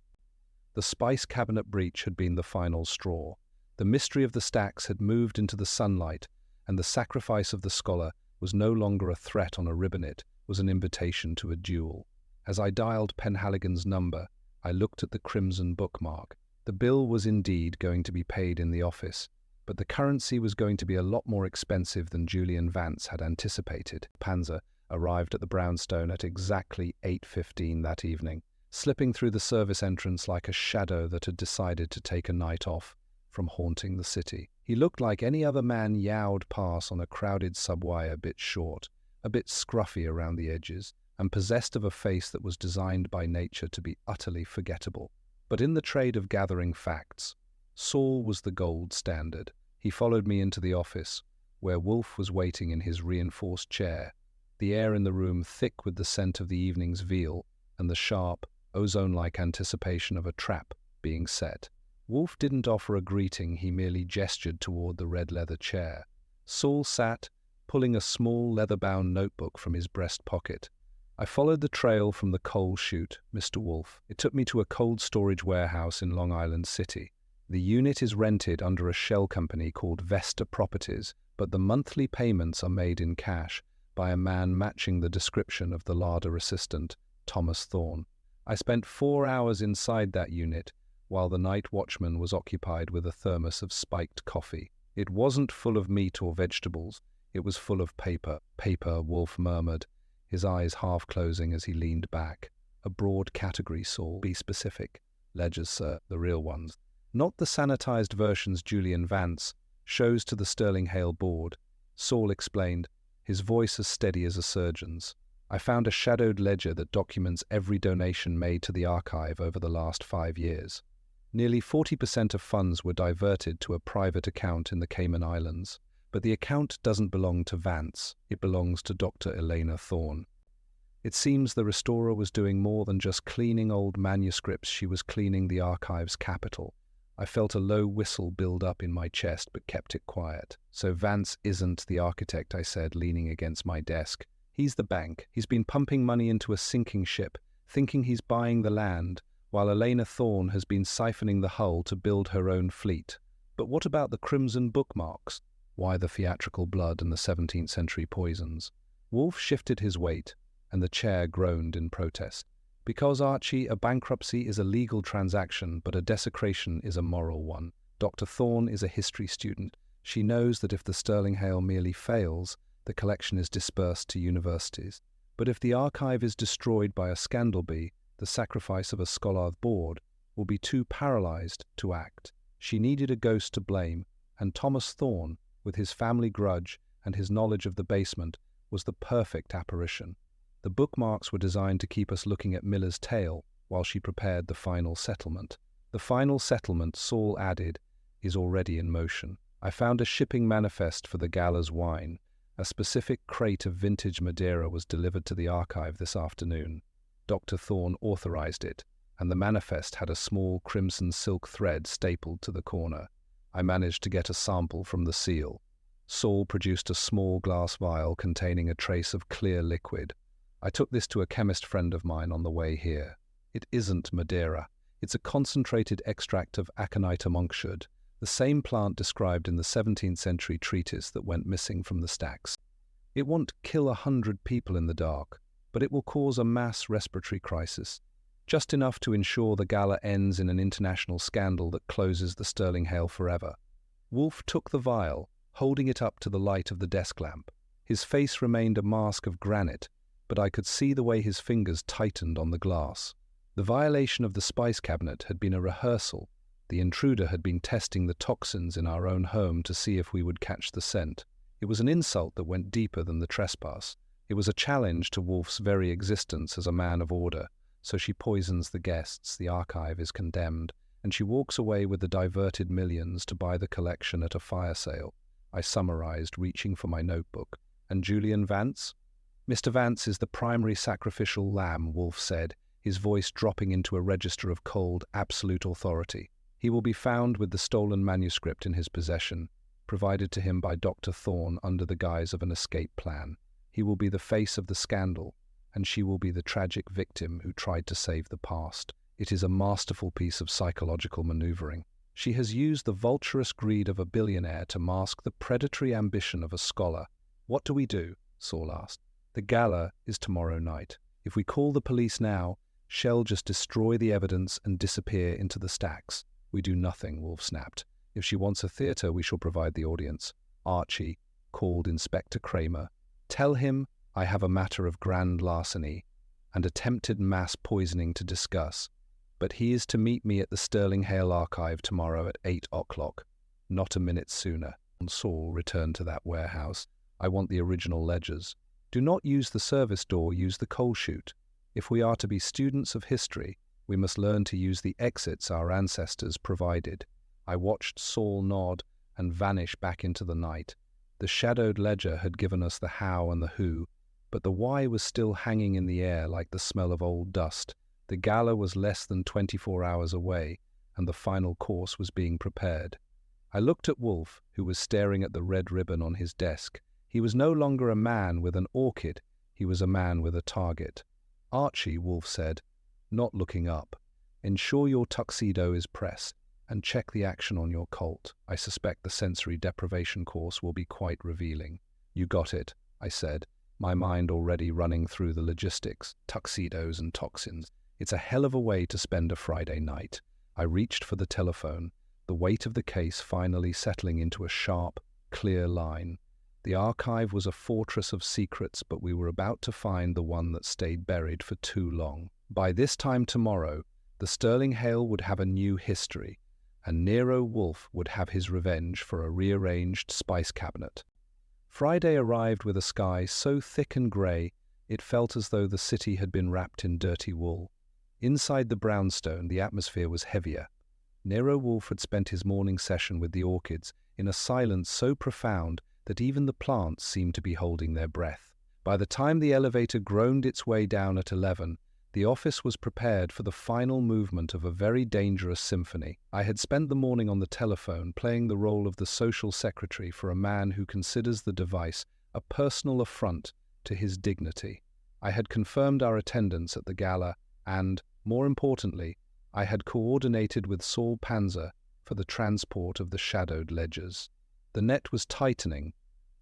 The spice cabinet breach had been the final straw. The mystery of the stacks had moved into the sunlight, and the sacrifice of the scholar was no longer a threat on a ribbon. It was an invitation to a duel. As I dialed Penhaligon's number, I looked at the crimson bookmark. The bill was indeed going to be paid in the office, but the currency was going to be a lot more expensive than Julian Vance had anticipated. Panzer arrived at the brownstone at exactly 8:15 that evening, slipping through the service entrance like a shadow that had decided to take a night off. from haunting the city. He looked like any other man yowed past on a crowded subway, a bit short, a bit scruffy around the edges, and possessed of a face that was designed by nature to be utterly forgettable. But in the trade of gathering facts, Saul was the gold standard. He followed me into the office, where Wolfe was waiting in his reinforced chair, the air in the room thick with the scent of the evening's veal and the sharp, ozone-like anticipation of a trap being set. Wolfe didn't offer a greeting, he merely gestured toward the red leather chair. Saul sat, pulling a small leather-bound notebook from his breast pocket. I followed the trail from the coal chute, Mr. Wolfe. It took me to a cold storage warehouse in Long Island City. The unit is rented under a shell company called Vesta Properties, but the monthly payments are made in cash by a man matching the description of the larder assistant, Thomas Thorne. I spent 4 hours inside that unit, while the night watchman was occupied with a thermos of spiked coffee. It wasn't full of meat or vegetables. It was full of paper. Paper, Wolfe murmured, his eyes half closing as he leaned back. A broad category, Saul. Be specific. Ledgers, sir, the real ones. Not the sanitized versions Julian Vance shows to the Sterling Hale board, Saul explained, his voice as steady as a surgeon's. I found a shadowed ledger that documents every donation made to the archive over the last 5 years. Nearly 40% of funds were diverted to a private account in the Cayman Islands, but the account doesn't belong to Vance, it belongs to Dr. Elena Thorne. It seems the restorer was doing more than just cleaning old manuscripts, she was cleaning the archive's capital. I felt a low whistle build up in my chest, but kept it quiet. So Vance isn't the architect, I said, leaning against my desk. He's the bank. He's been pumping money into a sinking ship, thinking he's buying the land, while Elena Thorne has been siphoning the hull to build her own fleet. But what about the crimson bookmarks? Why the theatrical blood and the 17th century poisons? Wolfe shifted his weight, and the chair groaned in protest. Because, Archie, a bankruptcy is a legal transaction, but a desecration is a moral one. Dr. Thorne is a history student. She knows that if the Sterling Hale merely fails, the collection is dispersed to universities. But if the archive is destroyed by a scandal bee, the sacrifice of a scholar board will be too paralyzed to act. She needed a ghost to blame, and Thomas Thorne, with his family grudge and his knowledge of the basement, was the perfect apparition. The bookmarks were designed to keep us looking at Miller's tale while she prepared the final settlement. The final settlement, Saul added, is already in motion. I found a shipping manifest for the Gala's wine. A specific crate of vintage Madeira was delivered to the archive this afternoon. Dr. Thorne authorized it, and the manifest had a small crimson silk thread stapled to the corner. I managed to get a sample from the seal. Saul produced a small glass vial containing a trace of clear liquid. I took this to a chemist friend of mine on the way here. It isn't Madeira. It's a concentrated extract of Aconita monkshood, the same plant described in the 17th century treatise that went missing from the stacks. It won't kill 100 people in the dark, but it will cause a mass respiratory crisis, just enough to ensure the Gala ends in an international scandal that closes the Sterling Hale forever. Wolfe took the vial, holding it up to the light of the desk lamp. His face remained a mask of granite, but I could see the way his fingers tightened on the glass. The violation of the spice cabinet had been a rehearsal. The intruder had been testing the toxins in our own home to see if we would catch the scent. It was an insult that went deeper than the trespass. It was a challenge to Wolfe's very existence as a man of order. So she poisons the guests, the archive is condemned, and she walks away with the diverted millions to buy the collection at a fire sale. I summarized, reaching for my notebook. And Julian Vance? Mr. Vance is the primary sacrificial lamb, Wolfe said, his voice dropping into a register of cold, absolute authority. He will be found with the stolen manuscript in his possession, provided to him by Dr. Thorne under the guise of an escape plan. He will be the face of the scandal, and she will be the tragic victim who tried to save the past. It is a masterful piece of psychological maneuvering. She has used the vulturous greed of a billionaire to mask the predatory ambition of a scholar. What do we do? Saul asked. The gala is tomorrow night. If we call the police now, she'll just destroy the evidence and disappear into the stacks. We do nothing, Wolfe snapped. If she wants a theatre, we shall provide the audience. Archie called Inspector Cramer. Tell him I have a matter of grand larceny and attempted mass poisoning to discuss. But he is to meet me at the Sterling Hale archive tomorrow at 8 o'clock, not a minute sooner. Saul returned to that warehouse. I want the original ledgers. Do not use the service door, use the coal chute. If we are to be students of history, we must learn to use the exits our ancestors provided. I watched Saul nod and vanish back into the night. The shadowed ledger had given us the how and the who, but the why was still hanging in the air like the smell of old dust. The gala was less than 24 hours away, and the final course was being prepared. I looked at Wolfe, who was staring at the red ribbon on his desk. He was no longer a man with an orchid, he was a man with a target. Archie, Wolfe said, not looking up, ensure your tuxedo is pressed, and check the action on your Colt. I suspect the sensory deprivation course will be quite revealing. You got it, I said, my mind already running through the logistics, tuxedos and toxins. It's a hell of a way to spend a Friday night. I reached for the telephone, the weight of the case finally settling into a sharp, clear line. The archive was a fortress of secrets, but we were about to find the one that stayed buried for too long. By this time tomorrow, the Sterling Hale would have a new history, and Nero Wolfe would have his revenge for a rearranged spice cabinet. Friday arrived with a sky so thick and grey, it felt as though the city had been wrapped in dirty wool. Inside the brownstone, the atmosphere was heavier. Nero Wolfe had spent his morning session with the orchids in a silence so profound that even the plants seemed to be holding their breath. By the time the elevator groaned its way down at 11, the office was prepared for the final movement of a very dangerous symphony. I had spent the morning on the telephone playing the role of the social secretary for a man who considers the device a personal affront to his dignity. I had confirmed our attendance at the gala and, more importantly, I had coordinated with Saul Panzer for the transport of the shadowed ledgers. The net was tightening,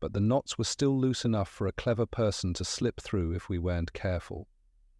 but the knots were still loose enough for a clever person to slip through if we weren't careful.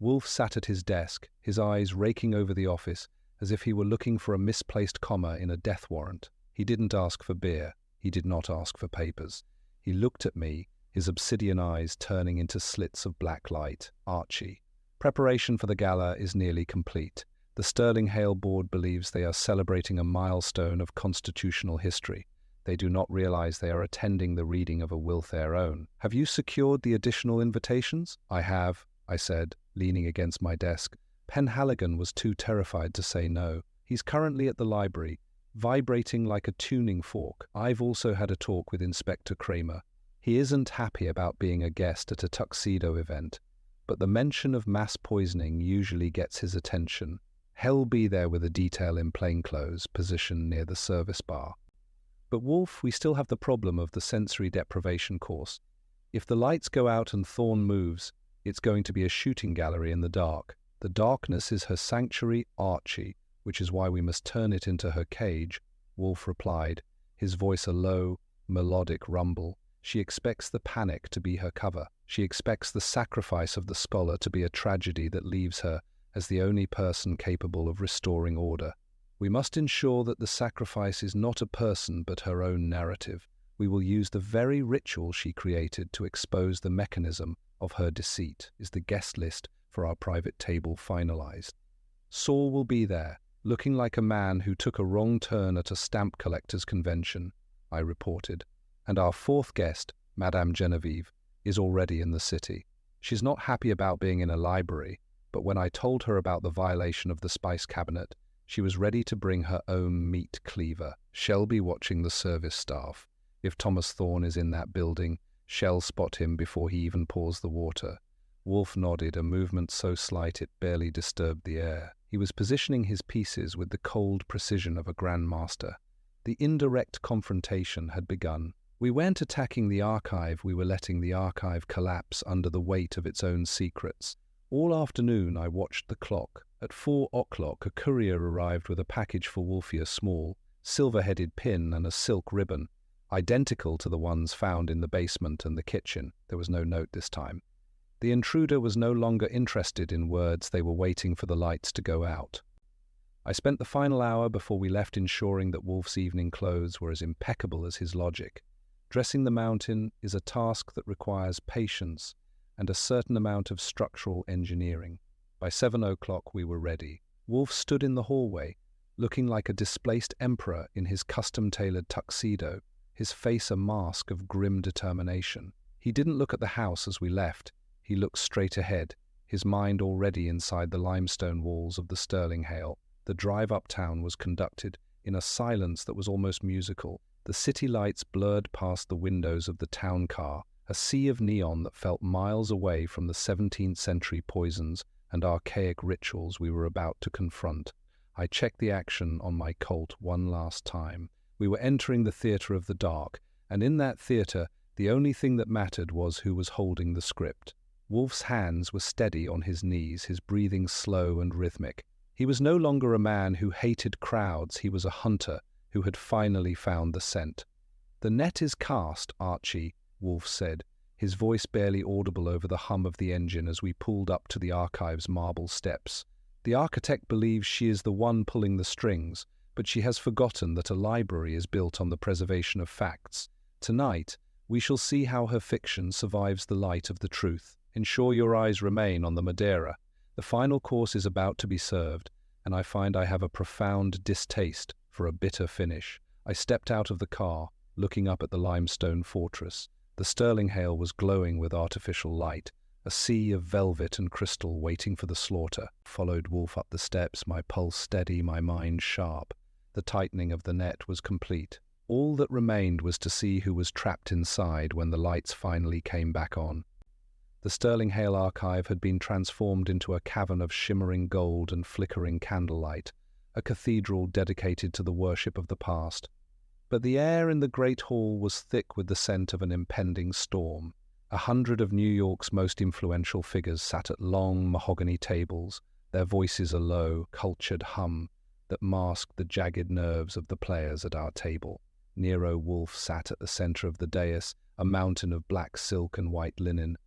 Wolfe sat at his desk, his eyes raking over the office as if he were looking for a misplaced comma in a death warrant. He didn't ask for beer. He did not ask for papers. He looked at me, his obsidian eyes turning into slits of black light. Archie. Preparation for the gala is nearly complete. The Sterling Hale board believes they are celebrating a milestone of constitutional history. They do not realize they are attending the reading of a will their own. Have you secured the additional invitations? I have, I said, leaning against my desk. Penhaligon was too terrified to say no. He's currently at the library, vibrating like a tuning fork. I've also had a talk with Inspector Cramer. He isn't happy about being a guest at a tuxedo event, but the mention of mass poisoning usually gets his attention. He'll be there with a detail in plainclothes, positioned near the service bar. But Wolfe, we still have the problem of the sensory deprivation course. If the lights go out and Thorne moves, it's going to be a shooting gallery in the dark. The darkness is her sanctuary, Archie, which is why we must turn it into her cage, Wolfe replied, his voice a low, melodic rumble. She expects the panic to be her cover. She expects the sacrifice of the scholar to be a tragedy that leaves her as the only person capable of restoring order. We must ensure that the sacrifice is not a person but her own narrative. We will use the very ritual she created to expose the mechanism of her deceit. Is the guest list for our private table finalized? Saul will be there, looking like a man who took a wrong turn at a stamp collector's convention, I reported. And our fourth guest, Madame Genevieve, is already in the city. She's not happy about being in a library, but when I told her about the violation of the spice cabinet, she was ready to bring her own meat cleaver. Shell be watching the service staff. If Thomas Thorne is in that building, Shell spot him before he even pours the water. Wolfe nodded, a movement so slight it barely disturbed the air. He was positioning his pieces with the cold precision of a grandmaster. The indirect confrontation had begun. We weren't attacking the archive, we were letting the archive collapse under the weight of its own secrets. All afternoon I watched the clock. At 4 o'clock a courier arrived with a package for Wolfe, a small, silver-headed pin and a silk ribbon, identical to the ones found in the basement and the kitchen. There was no note this time. The intruder was no longer interested in words, they were waiting for the lights to go out. I spent the final hour before we left ensuring that Wolfe's evening clothes were as impeccable as his logic. Dressing the mountain is a task that requires patience and a certain amount of structural engineering. By 7 o'clock we were ready. Wolfe stood in the hallway, looking like a displaced emperor in his custom-tailored tuxedo, his face a mask of grim determination. He didn't look at the house as we left. He looked straight ahead, his mind already inside the limestone walls of the Sterling Hale. The drive uptown was conducted in a silence that was almost musical. The city lights blurred past the windows of the town car, a sea of neon that felt miles away from the 17th century poisons and archaic rituals we were about to confront. I checked the action on my Colt one last time. We were entering the theater of the dark, and in that theater, the only thing that mattered was who was holding the script. Wolfe's hands were steady on his knees, his breathing slow and rhythmic. He was no longer a man who hated crowds, he was a hunter who had finally found the scent. "The net is cast, Archie," Wolfe said, his voice barely audible over the hum of the engine as we pulled up to the archive's marble steps. "The architect believes she is the one pulling the strings, but she has forgotten that a library is built on the preservation of facts. Tonight, we shall see how her fiction survives the light of the truth. Ensure your eyes remain on the Madeira. The final course is about to be served, and I find I have a profound distaste for a bitter finish." I stepped out of the car, looking up at the limestone fortress. The Sterling Hale was glowing with artificial light, a sea of velvet and crystal waiting for the slaughter. Followed Wolfe up the steps, my pulse steady, my mind sharp. The tightening of the net was complete. All that remained was to see who was trapped inside when the lights finally came back on. The Sterling Hale archive had been transformed into a cavern of shimmering gold and flickering candlelight, a cathedral dedicated to the worship of the past. But the air in the great hall was thick with the scent of an impending storm. 100 of New York's most influential figures sat at long mahogany tables, their voices a low, cultured hum that masked the jagged nerves of the players at our table. Nero Wolfe sat at the center of the dais, a mountain of black silk and white linen,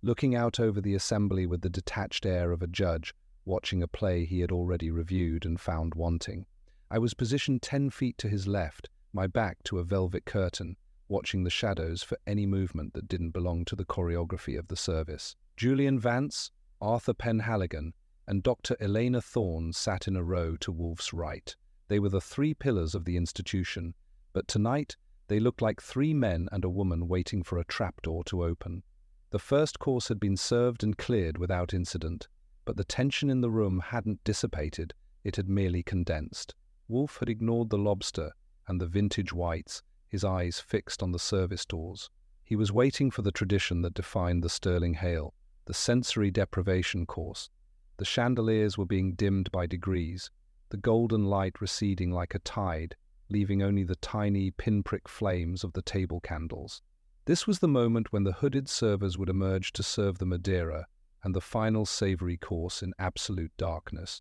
looking out over the assembly with the detached air of a judge watching a play he had already reviewed and found wanting. I was positioned 10 feet to his left, my back to a velvet curtain, watching the shadows for any movement that didn't belong to the choreography of the service. Julian Vance, Arthur Penhaligon, and Dr. Elena Thorne sat in a row to Wolfe's right. They were the 3 pillars of the institution, but tonight they looked like 3 men and a woman waiting for a trapdoor to open. The first course had been served and cleared without incident, but the tension in the room hadn't dissipated, it had merely condensed. Wolfe had ignored the lobster and the vintage whites, his eyes fixed on the service doors. He was waiting for the tradition that defined the Sterling Hale, the sensory deprivation course. The chandeliers were being dimmed by degrees, the golden light receding like a tide, leaving only the tiny pinprick flames of the table candles. This was the moment when the hooded servers would emerge to serve the Madeira and the final savory course in absolute darkness.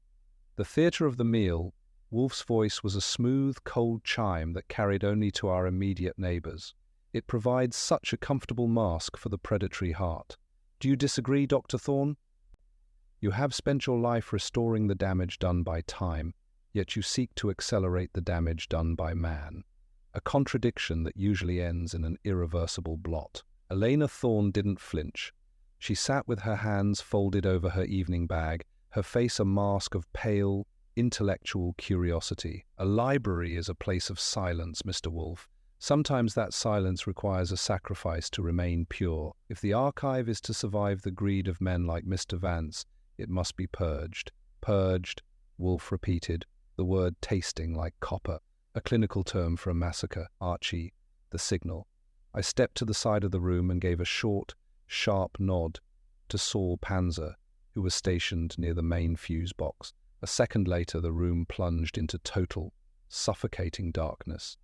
The theatre of the meal, Wolfe's voice was a smooth, cold chime that carried only to our immediate neighbors. It provides such a comfortable mask for the predatory heart. Do you disagree, Dr. Thorne? You have spent your life restoring the damage done by time, yet you seek to accelerate the damage done by man. A contradiction that usually ends in an irreversible blot. Elena Thorne didn't flinch. She sat with her hands folded over her evening bag, her face a mask of pale, intellectual curiosity. A library is a place of silence, Mr. Wolfe. Sometimes that silence requires a sacrifice to remain pure. If the archive is to survive the greed of men like Mr. Vance, it must be purged. Purged, Wolfe repeated, the word tasting like copper, a clinical term for a massacre. Archie, the signal. I stepped to the side of the room and gave a short, sharp nod to Saul Panzer, who was stationed near the main fuse box. A second later, the room plunged into total, suffocating darkness.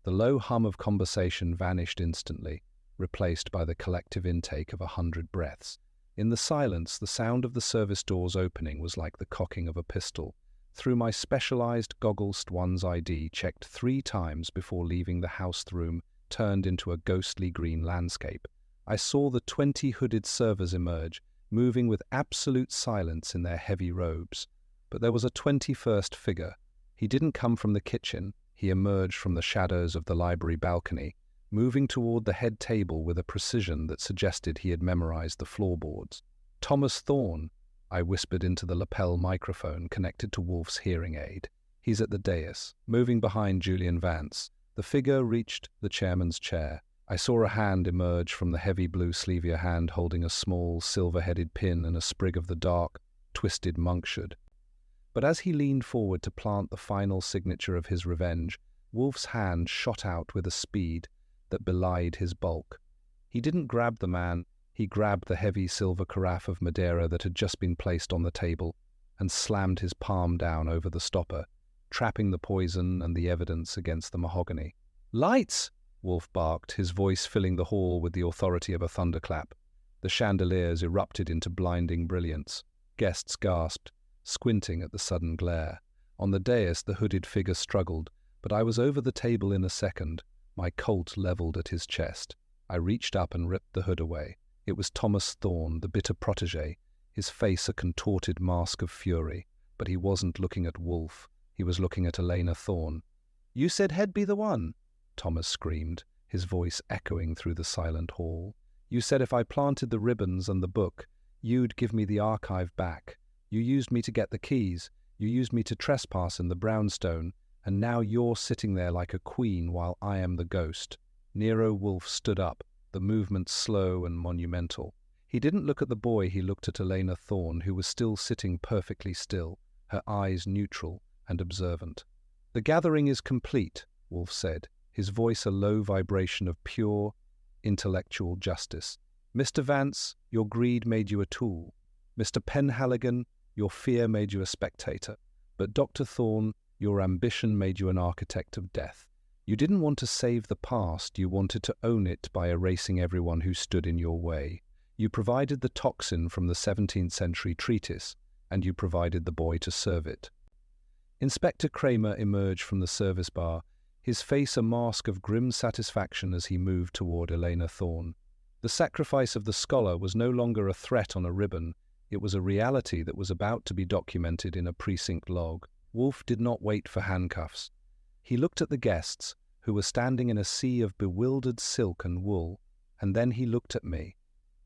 The low hum of conversation vanished instantly, replaced by the collective intake of 100 breaths. In the silence, the sound of the service doors opening was like the cocking of a pistol. Through my specialized goggles, one's ID checked 3 times before leaving the house. The room turned into a ghostly green landscape. I saw the 20 hooded servers emerge, moving with absolute silence in their heavy robes. But there was a 21st figure. He didn't come from the kitchen. He emerged from the shadows of the library balcony, moving toward the head table with a precision that suggested he had memorized the floorboards. Thomas Thorne, I whispered into the lapel microphone connected to Wolfe's hearing aid. He's at the dais, moving behind Julian Vance. The figure reached the chairman's chair. I saw a hand emerge from the heavy blue sleeve hand holding a small, silver-headed pin and a sprig of the dark, twisted monkshood. But as he leaned forward to plant the final signature of his revenge, Wolfe's hand shot out with a speed that belied his bulk. He didn't grab the man, he grabbed the heavy silver carafe of Madeira that had just been placed on the table and slammed his palm down over the stopper, trapping the poison and the evidence against the mahogany. "Lights!" Wolfe barked, his voice filling the hall with the authority of a thunderclap. The chandeliers erupted into blinding brilliance. Guests gasped, squinting at the sudden glare. On the dais, the hooded figure struggled, but I was over the table in a second, my Colt leveled at his chest. I reached up and ripped the hood away. It was Thomas Thorne, the bitter protégé, his face a contorted mask of fury. But he wasn't looking at Wolfe. He was looking at Elena Thorne. "You said he'd be the one," Thomas screamed, his voice echoing through the silent hall. "You said if I planted the ribbons and the book, you'd give me the archive back. You used me to get the keys. You used me to trespass in the brownstone. And now you're sitting there like a queen while I am the ghost." Nero Wolfe stood up, the movement slow and monumental. He didn't look at the boy, he looked at Elena Thorne, who was still sitting perfectly still, her eyes neutral and observant. "The gathering is complete," Wolfe said, his voice a low vibration of pure, intellectual justice. "Mr. Vance, your greed made you a tool. Mr. Penhaligon, your fear made you a spectator. But Dr. Thorne, your ambition made you an architect of death. You didn't want to save the past, you wanted to own it by erasing everyone who stood in your way. You provided the toxin from the 17th century treatise, and you provided the boy to serve it." Inspector Cramer emerged from the service bar, his face a mask of grim satisfaction as he moved toward Elena Thorne. The sacrifice of the scholar was no longer a threat on a ribbon, it was a reality that was about to be documented in a precinct log. Wolfe did not wait for handcuffs. He looked at the guests, who were standing in a sea of bewildered silk and wool, and then he looked at me.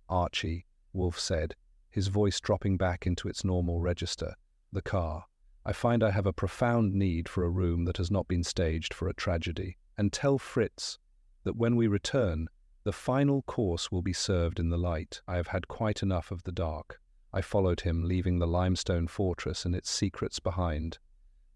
"Archie," Wolfe said, his voice dropping back into its normal register. "The car. I find I have a profound need for a room that has not been staged for a tragedy. And tell Fritz that when we return, the final course will be served in the light. I have had quite enough of the dark." I followed him, leaving the limestone fortress and its secrets behind.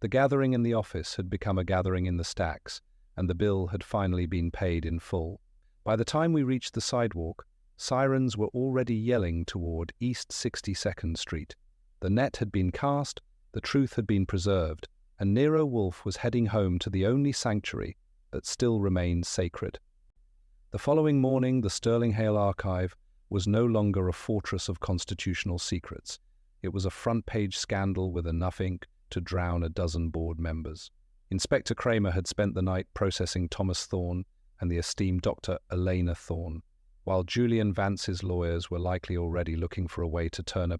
The gathering in the office had become a gathering in the stacks, and the bill had finally been paid in full. By the time we reached the sidewalk, sirens were already yelling toward East 62nd Street. The net had been cast, the truth had been preserved, and Nero Wolfe was heading home to the only sanctuary that still remained sacred. The following morning, the Sterling Hale archive was no longer a fortress of constitutional secrets. It was a front-page scandal with enough ink to drown a dozen board members. Inspector Cramer had spent the night processing Thomas Thorne and the esteemed Dr. Elena Thorne, while Julian Vance's lawyers were likely already looking for a way to turn a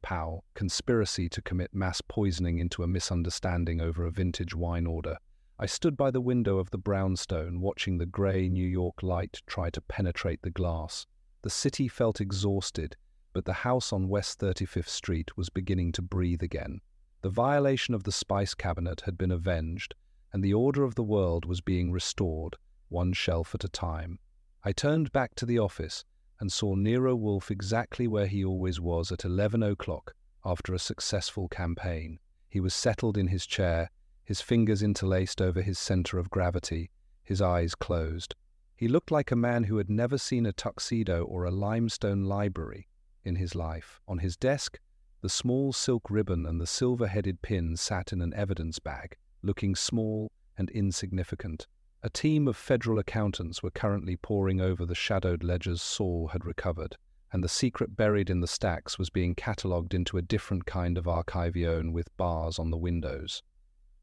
conspiracy to commit mass poisoning into a misunderstanding over a vintage wine order. I stood by the window of the brownstone, watching the grey New York light try to penetrate the glass. The city felt exhausted, but the house on West 35th Street was beginning to breathe again. The violation of the spice cabinet had been avenged, and the order of the world was being restored, one shelf at a time. I turned back to the office and saw Nero Wolfe exactly where he always was at 11 o'clock after a successful campaign. He was settled in his chair, his fingers interlaced over his center of gravity, his eyes closed. He looked like a man who had never seen a tuxedo or a limestone library in his life. On his desk, the small silk ribbon and the silver-headed pin sat in an evidence bag, looking small and insignificant. A team of federal accountants were currently poring over the shadowed ledgers Saul had recovered, and the secret buried in the stacks was being catalogued into a different kind of archivione with bars on the windows.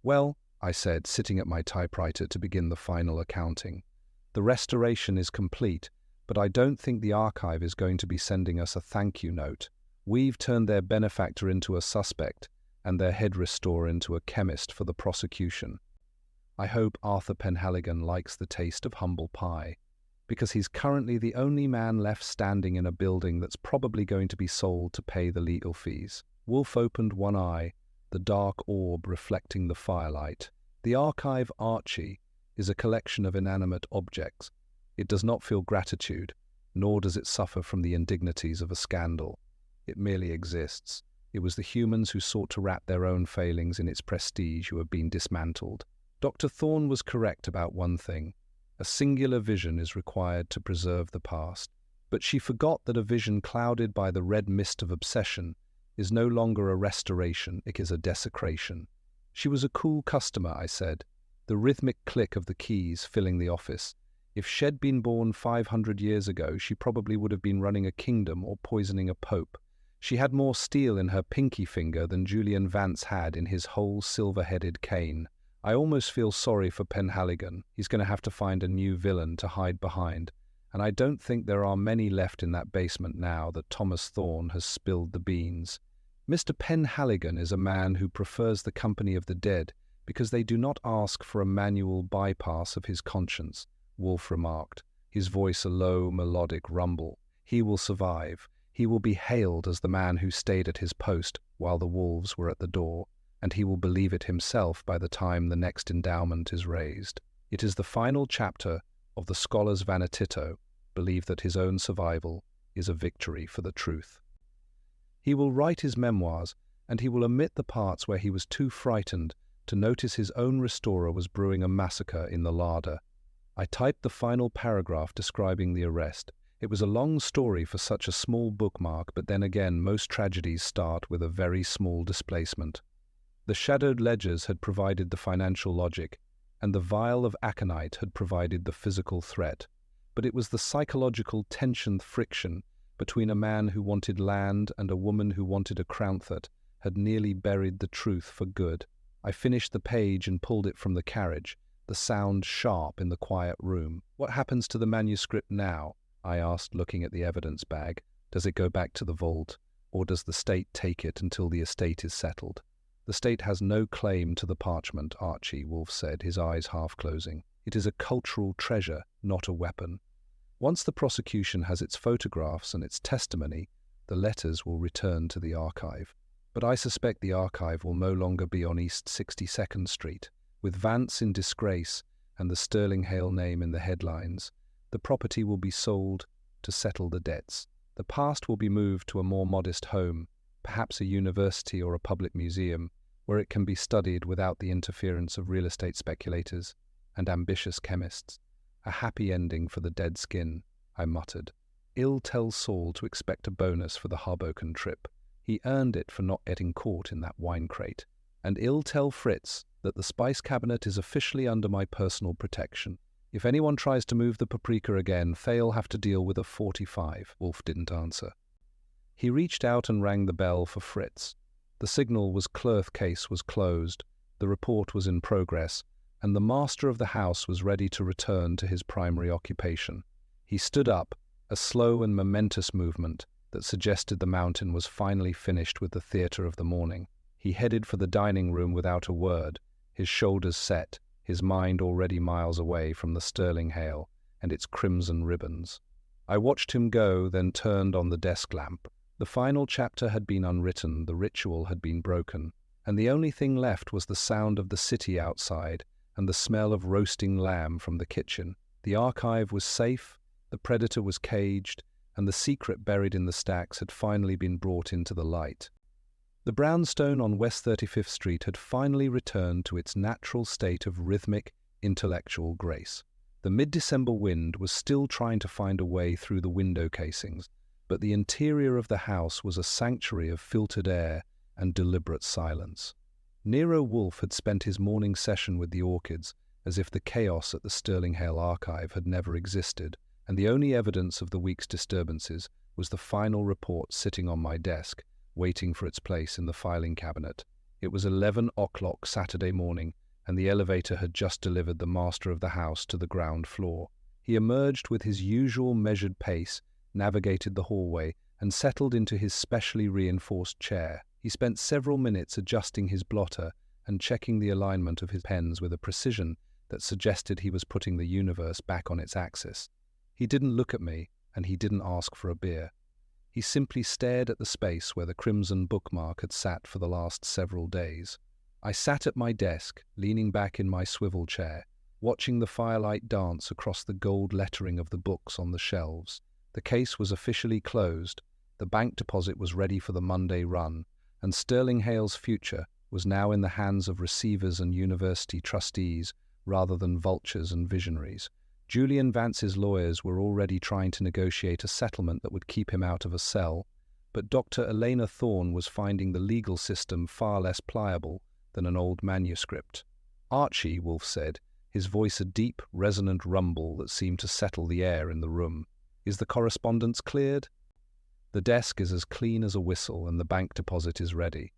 "Well," I said, sitting at my typewriter to begin the final accounting, "the restoration is complete, but I don't think the archive is going to be sending us a thank you note. We've turned their benefactor into a suspect and their head restorer into a chemist for the prosecution. I hope Arthur Penhaligon likes the taste of humble pie, because he's currently the only man left standing in a building that's probably going to be sold to pay the legal fees." Wolfe opened one eye, the dark orb reflecting the firelight. The archive, Archie, is a collection of inanimate objects. It does not feel gratitude, nor does it suffer from the indignities of a scandal. It merely exists. It was the humans who sought to wrap their own failings in its prestige who have been dismantled. Dr. Thorne was correct about one thing. A singular vision is required to preserve the past. But she forgot that a vision clouded by the red mist of obsession is no longer a restoration, it is a desecration. She was a cool customer, I said, the rhythmic click of the keys filling the office. If she'd been born 500 years ago, she probably would have been running a kingdom or poisoning a pope. She had more steel in her pinky finger than Julian Vance had in his whole silver-headed cane. I almost feel sorry for Penhaligon. He's going to have to find a new villain to hide behind. And I don't think there are many left in that basement now that Thomas Thorne has spilled the beans. Mr. Penhaligon is a man who prefers the company of the dead because they do not ask for a manual bypass of his conscience, Wolfe remarked, his voice a low, melodic rumble. He will survive. He will be hailed as the man who stayed at his post while the wolves were at the door, and he will believe it himself by the time the next endowment is raised. It is the final chapter of the scholar's Vanitito, believe that his own survival is a victory for the truth. He will write his memoirs, and he will omit the parts where he was too frightened to notice his own restorer was brewing a massacre in the larder. I typed the final paragraph describing the arrest. It was a long story for such a small bookmark, but then again, most tragedies start with a very small displacement. The shadowed ledgers had provided the financial logic, and the vial of aconite had provided the physical threat. But it was the psychological tensioned friction between a man who wanted land and a woman who wanted a crown that had nearly buried the truth for good. I finished the page and pulled it from the carriage, the sound sharp in the quiet room. What happens to the manuscript now? I asked, looking at the evidence bag. Does it go back to the vault, or does the state take it until the estate is settled? The state has no claim to the parchment, Archie, Wolfe said, his eyes half closing. It is a cultural treasure, not a weapon. Once the prosecution has its photographs and its testimony, the letters will return to the archive. But I suspect the archive will no longer be on East 62nd Street. With Vance in disgrace and the Sterling Hale name in the headlines, the property will be sold to settle the debts. The past will be moved to a more modest home, perhaps a university or a public museum, where it can be studied without the interference of real estate speculators and ambitious chemists. A happy ending for the dead skin, I muttered. Ill tell Saul to expect a bonus for the Hoboken trip. He earned it for not getting caught in that wine crate. And ill tell Fritz that the spice cabinet is officially under my personal protection. If anyone tries to move the paprika again, they'll have to deal with a 45. Wolfe didn't answer. He reached out and rang the bell for Fritz. The signal was Clerth case was closed, the report was in progress, and the master of the house was ready to return to his primary occupation. He stood up, a slow and momentous movement that suggested the mountain was finally finished with the theatre of the morning. He headed for the dining room without a word, his shoulders set, his mind already miles away from the Sterling Hale and its crimson ribbons. I watched him go, then turned on the desk lamp. The final chapter had been unwritten, the ritual had been broken, and the only thing left was the sound of the city outside and the smell of roasting lamb from the kitchen. The archive was safe, the predator was caged, and the secret buried in the stacks had finally been brought into the light. The brownstone on West 35th Street had finally returned to its natural state of rhythmic, intellectual grace. The mid-December wind was still trying to find a way through the window casings, but the interior of the house was a sanctuary of filtered air and deliberate silence. Nero Wolfe had spent his morning session with the orchids as if the chaos at the Sterling Hale archive had never existed, and the only evidence of the week's disturbances was the final report sitting on my desk, waiting for its place in the filing cabinet. It was 11 o'clock Saturday morning, and the elevator had just delivered the master of the house to the ground floor. He emerged with his usual measured pace, navigated the hallway, and settled into his specially reinforced chair. He spent several minutes adjusting his blotter and checking the alignment of his pens with a precision that suggested he was putting the universe back on its axis. He didn't look at me, and he didn't ask for a beer. He simply stared at the space where the crimson bookmark had sat for the last several days. I sat at my desk, leaning back in my swivel chair, watching the firelight dance across the gold lettering of the books on the shelves. The case was officially closed, the bank deposit was ready for the Monday run, and Sterling Hale's future was now in the hands of receivers and university trustees rather than vultures and visionaries. Julian Vance's lawyers were already trying to negotiate a settlement that would keep him out of a cell, but Dr. Elena Thorne was finding the legal system far less pliable than an old manuscript. "Archie," Wolfe said, his voice a deep, resonant rumble that seemed to settle the air in the room. "Is the correspondence cleared?" "The desk is as clean as a whistle and the bank deposit is ready,"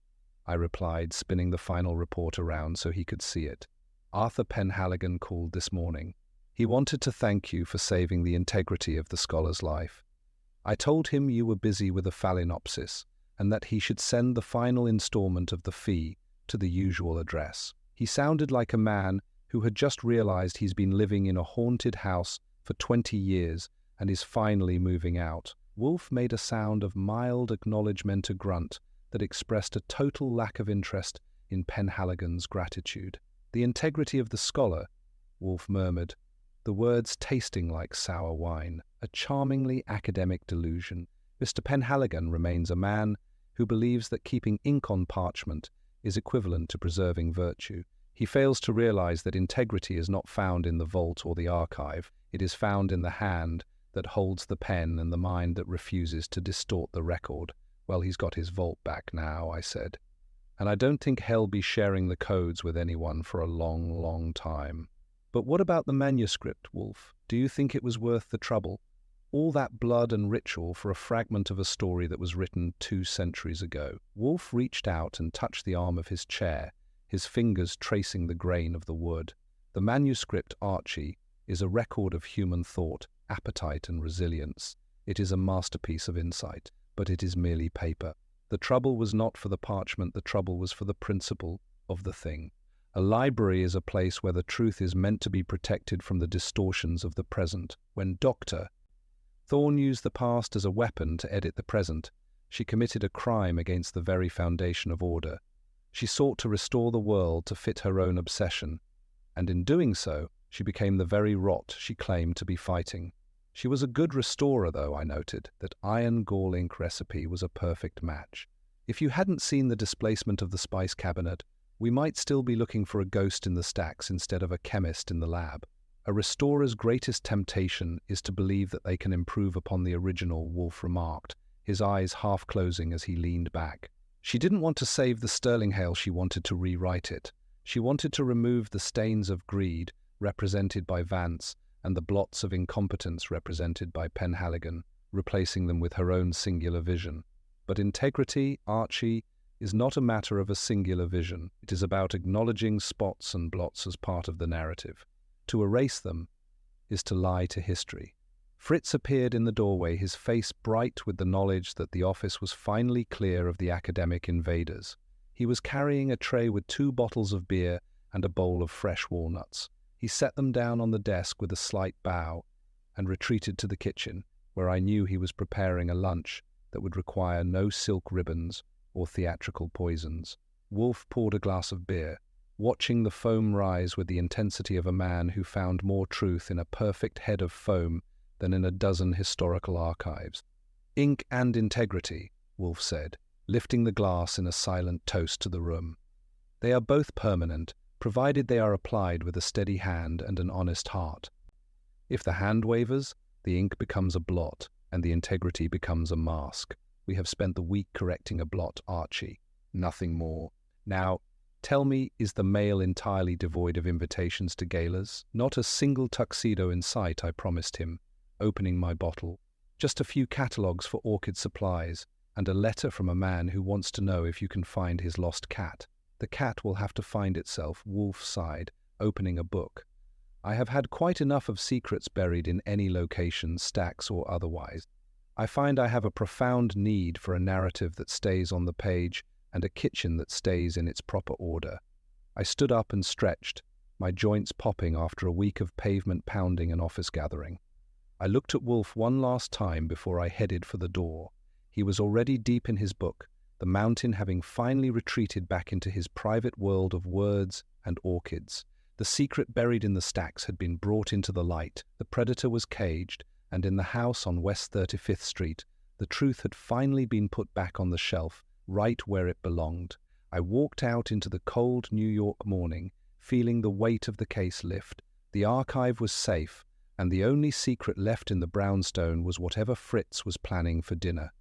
I replied, spinning the final report around so he could see it. "Arthur Penhaligon called this morning. He wanted to thank you for saving the integrity of the scholar's life. I told him you were busy with a phalaenopsis and that he should send the final installment of the fee to the usual address. He sounded like a man who had just realized he's been living in a haunted house for 20 years and is finally moving out." Wolfe made a sound of mild acknowledgement, a grunt that expressed a total lack of interest in Penhaligon's gratitude. "The integrity of the scholar," Wolfe murmured, the words tasting like sour wine, "a charmingly academic delusion. Mr. Penhaligon remains a man who believes that keeping ink on parchment is equivalent to preserving virtue. He fails to realize that integrity is not found in the vault or the archive. It is found in the hand that holds the pen and the mind that refuses to distort the record." "Well, he's got his vault back now," I said. "And I don't think he'll be sharing the codes with anyone for a long, long time." "But what about the manuscript, Wolfe? Do you think it was worth the trouble? All that blood and ritual for a fragment of a story that was written 2 centuries ago?" Wolfe reached out and touched the arm of his chair, his fingers tracing the grain of the wood. "The manuscript, Archie, is a record of human thought, appetite and resilience. It is a masterpiece of insight, but it is merely paper. The trouble was not for the parchment, the trouble was for the principle of the thing. A library is a place where the truth is meant to be protected from the distortions of the present. When Dr. Thorne used the past as a weapon to edit the present, she committed a crime against the very foundation of order. She sought to restore the world to fit her own obsession, and in doing so, she became the very rot she claimed to be fighting. She was a good restorer, though. I noted that iron gall ink recipe was a perfect match. If you hadn't seen the displacement of the spice cabinet, we might still be looking for a ghost in the stacks instead of a chemist in the lab. A restorer's greatest temptation is to believe that they can improve upon the original, Wolfe remarked, his eyes half closing as he leaned back. She didn't want to save the Sterling Hale, she wanted to rewrite it. She wanted to remove the stains of greed, represented by Vance, and the blots of incompetence represented by Penhaligon, replacing them with her own singular vision. But integrity, Archie, is not a matter of a singular vision. It is about acknowledging spots and blots as part of the narrative. To erase them is to lie to history. Fritz appeared in the doorway, his face bright with the knowledge that the office was finally clear of the academic invaders. He was carrying a tray with 2 bottles of beer and a bowl of fresh walnuts. He set them down on the desk with a slight bow and retreated to the kitchen, where I knew he was preparing a lunch that would require no silk ribbons or theatrical poisons. Wolfe poured a glass of beer, watching the foam rise with the intensity of a man who found more truth in a perfect head of foam than in a dozen historical archives. "Ink and integrity," Wolfe said, lifting the glass in a silent toast to the room. "They are both permanent, provided they are applied with a steady hand and an honest heart. If the hand wavers, the ink becomes a blot, and the integrity becomes a mask. We have spent the week correcting a blot, Archie. Nothing more. Now, tell me, is the mail entirely devoid of invitations to galas? Not a single tuxedo in sight, I promised him, opening my bottle. Just a few catalogues for orchid supplies, and a letter from a man who wants to know if you can find his lost cat. The cat will have to find itself," Wolfe sighed, opening a book. "I have had quite enough of secrets buried in any location, stacks or otherwise. I find I have a profound need for a narrative that stays on the page and a kitchen that stays in its proper order." I stood up and stretched, my joints popping after a week of pavement pounding and office gathering. I looked at Wolfe one last time before I headed for the door. He was already deep in his book, the mountain having finally retreated back into his private world of words and orchids. The secret buried in the stacks had been brought into the light, the predator was caged, and in the house on West 35th Street, the truth had finally been put back on the shelf, right where it belonged. I walked out into the cold New York morning, feeling the weight of the case lift. The archive was safe, and the only secret left in the brownstone was whatever Fritz was planning for dinner.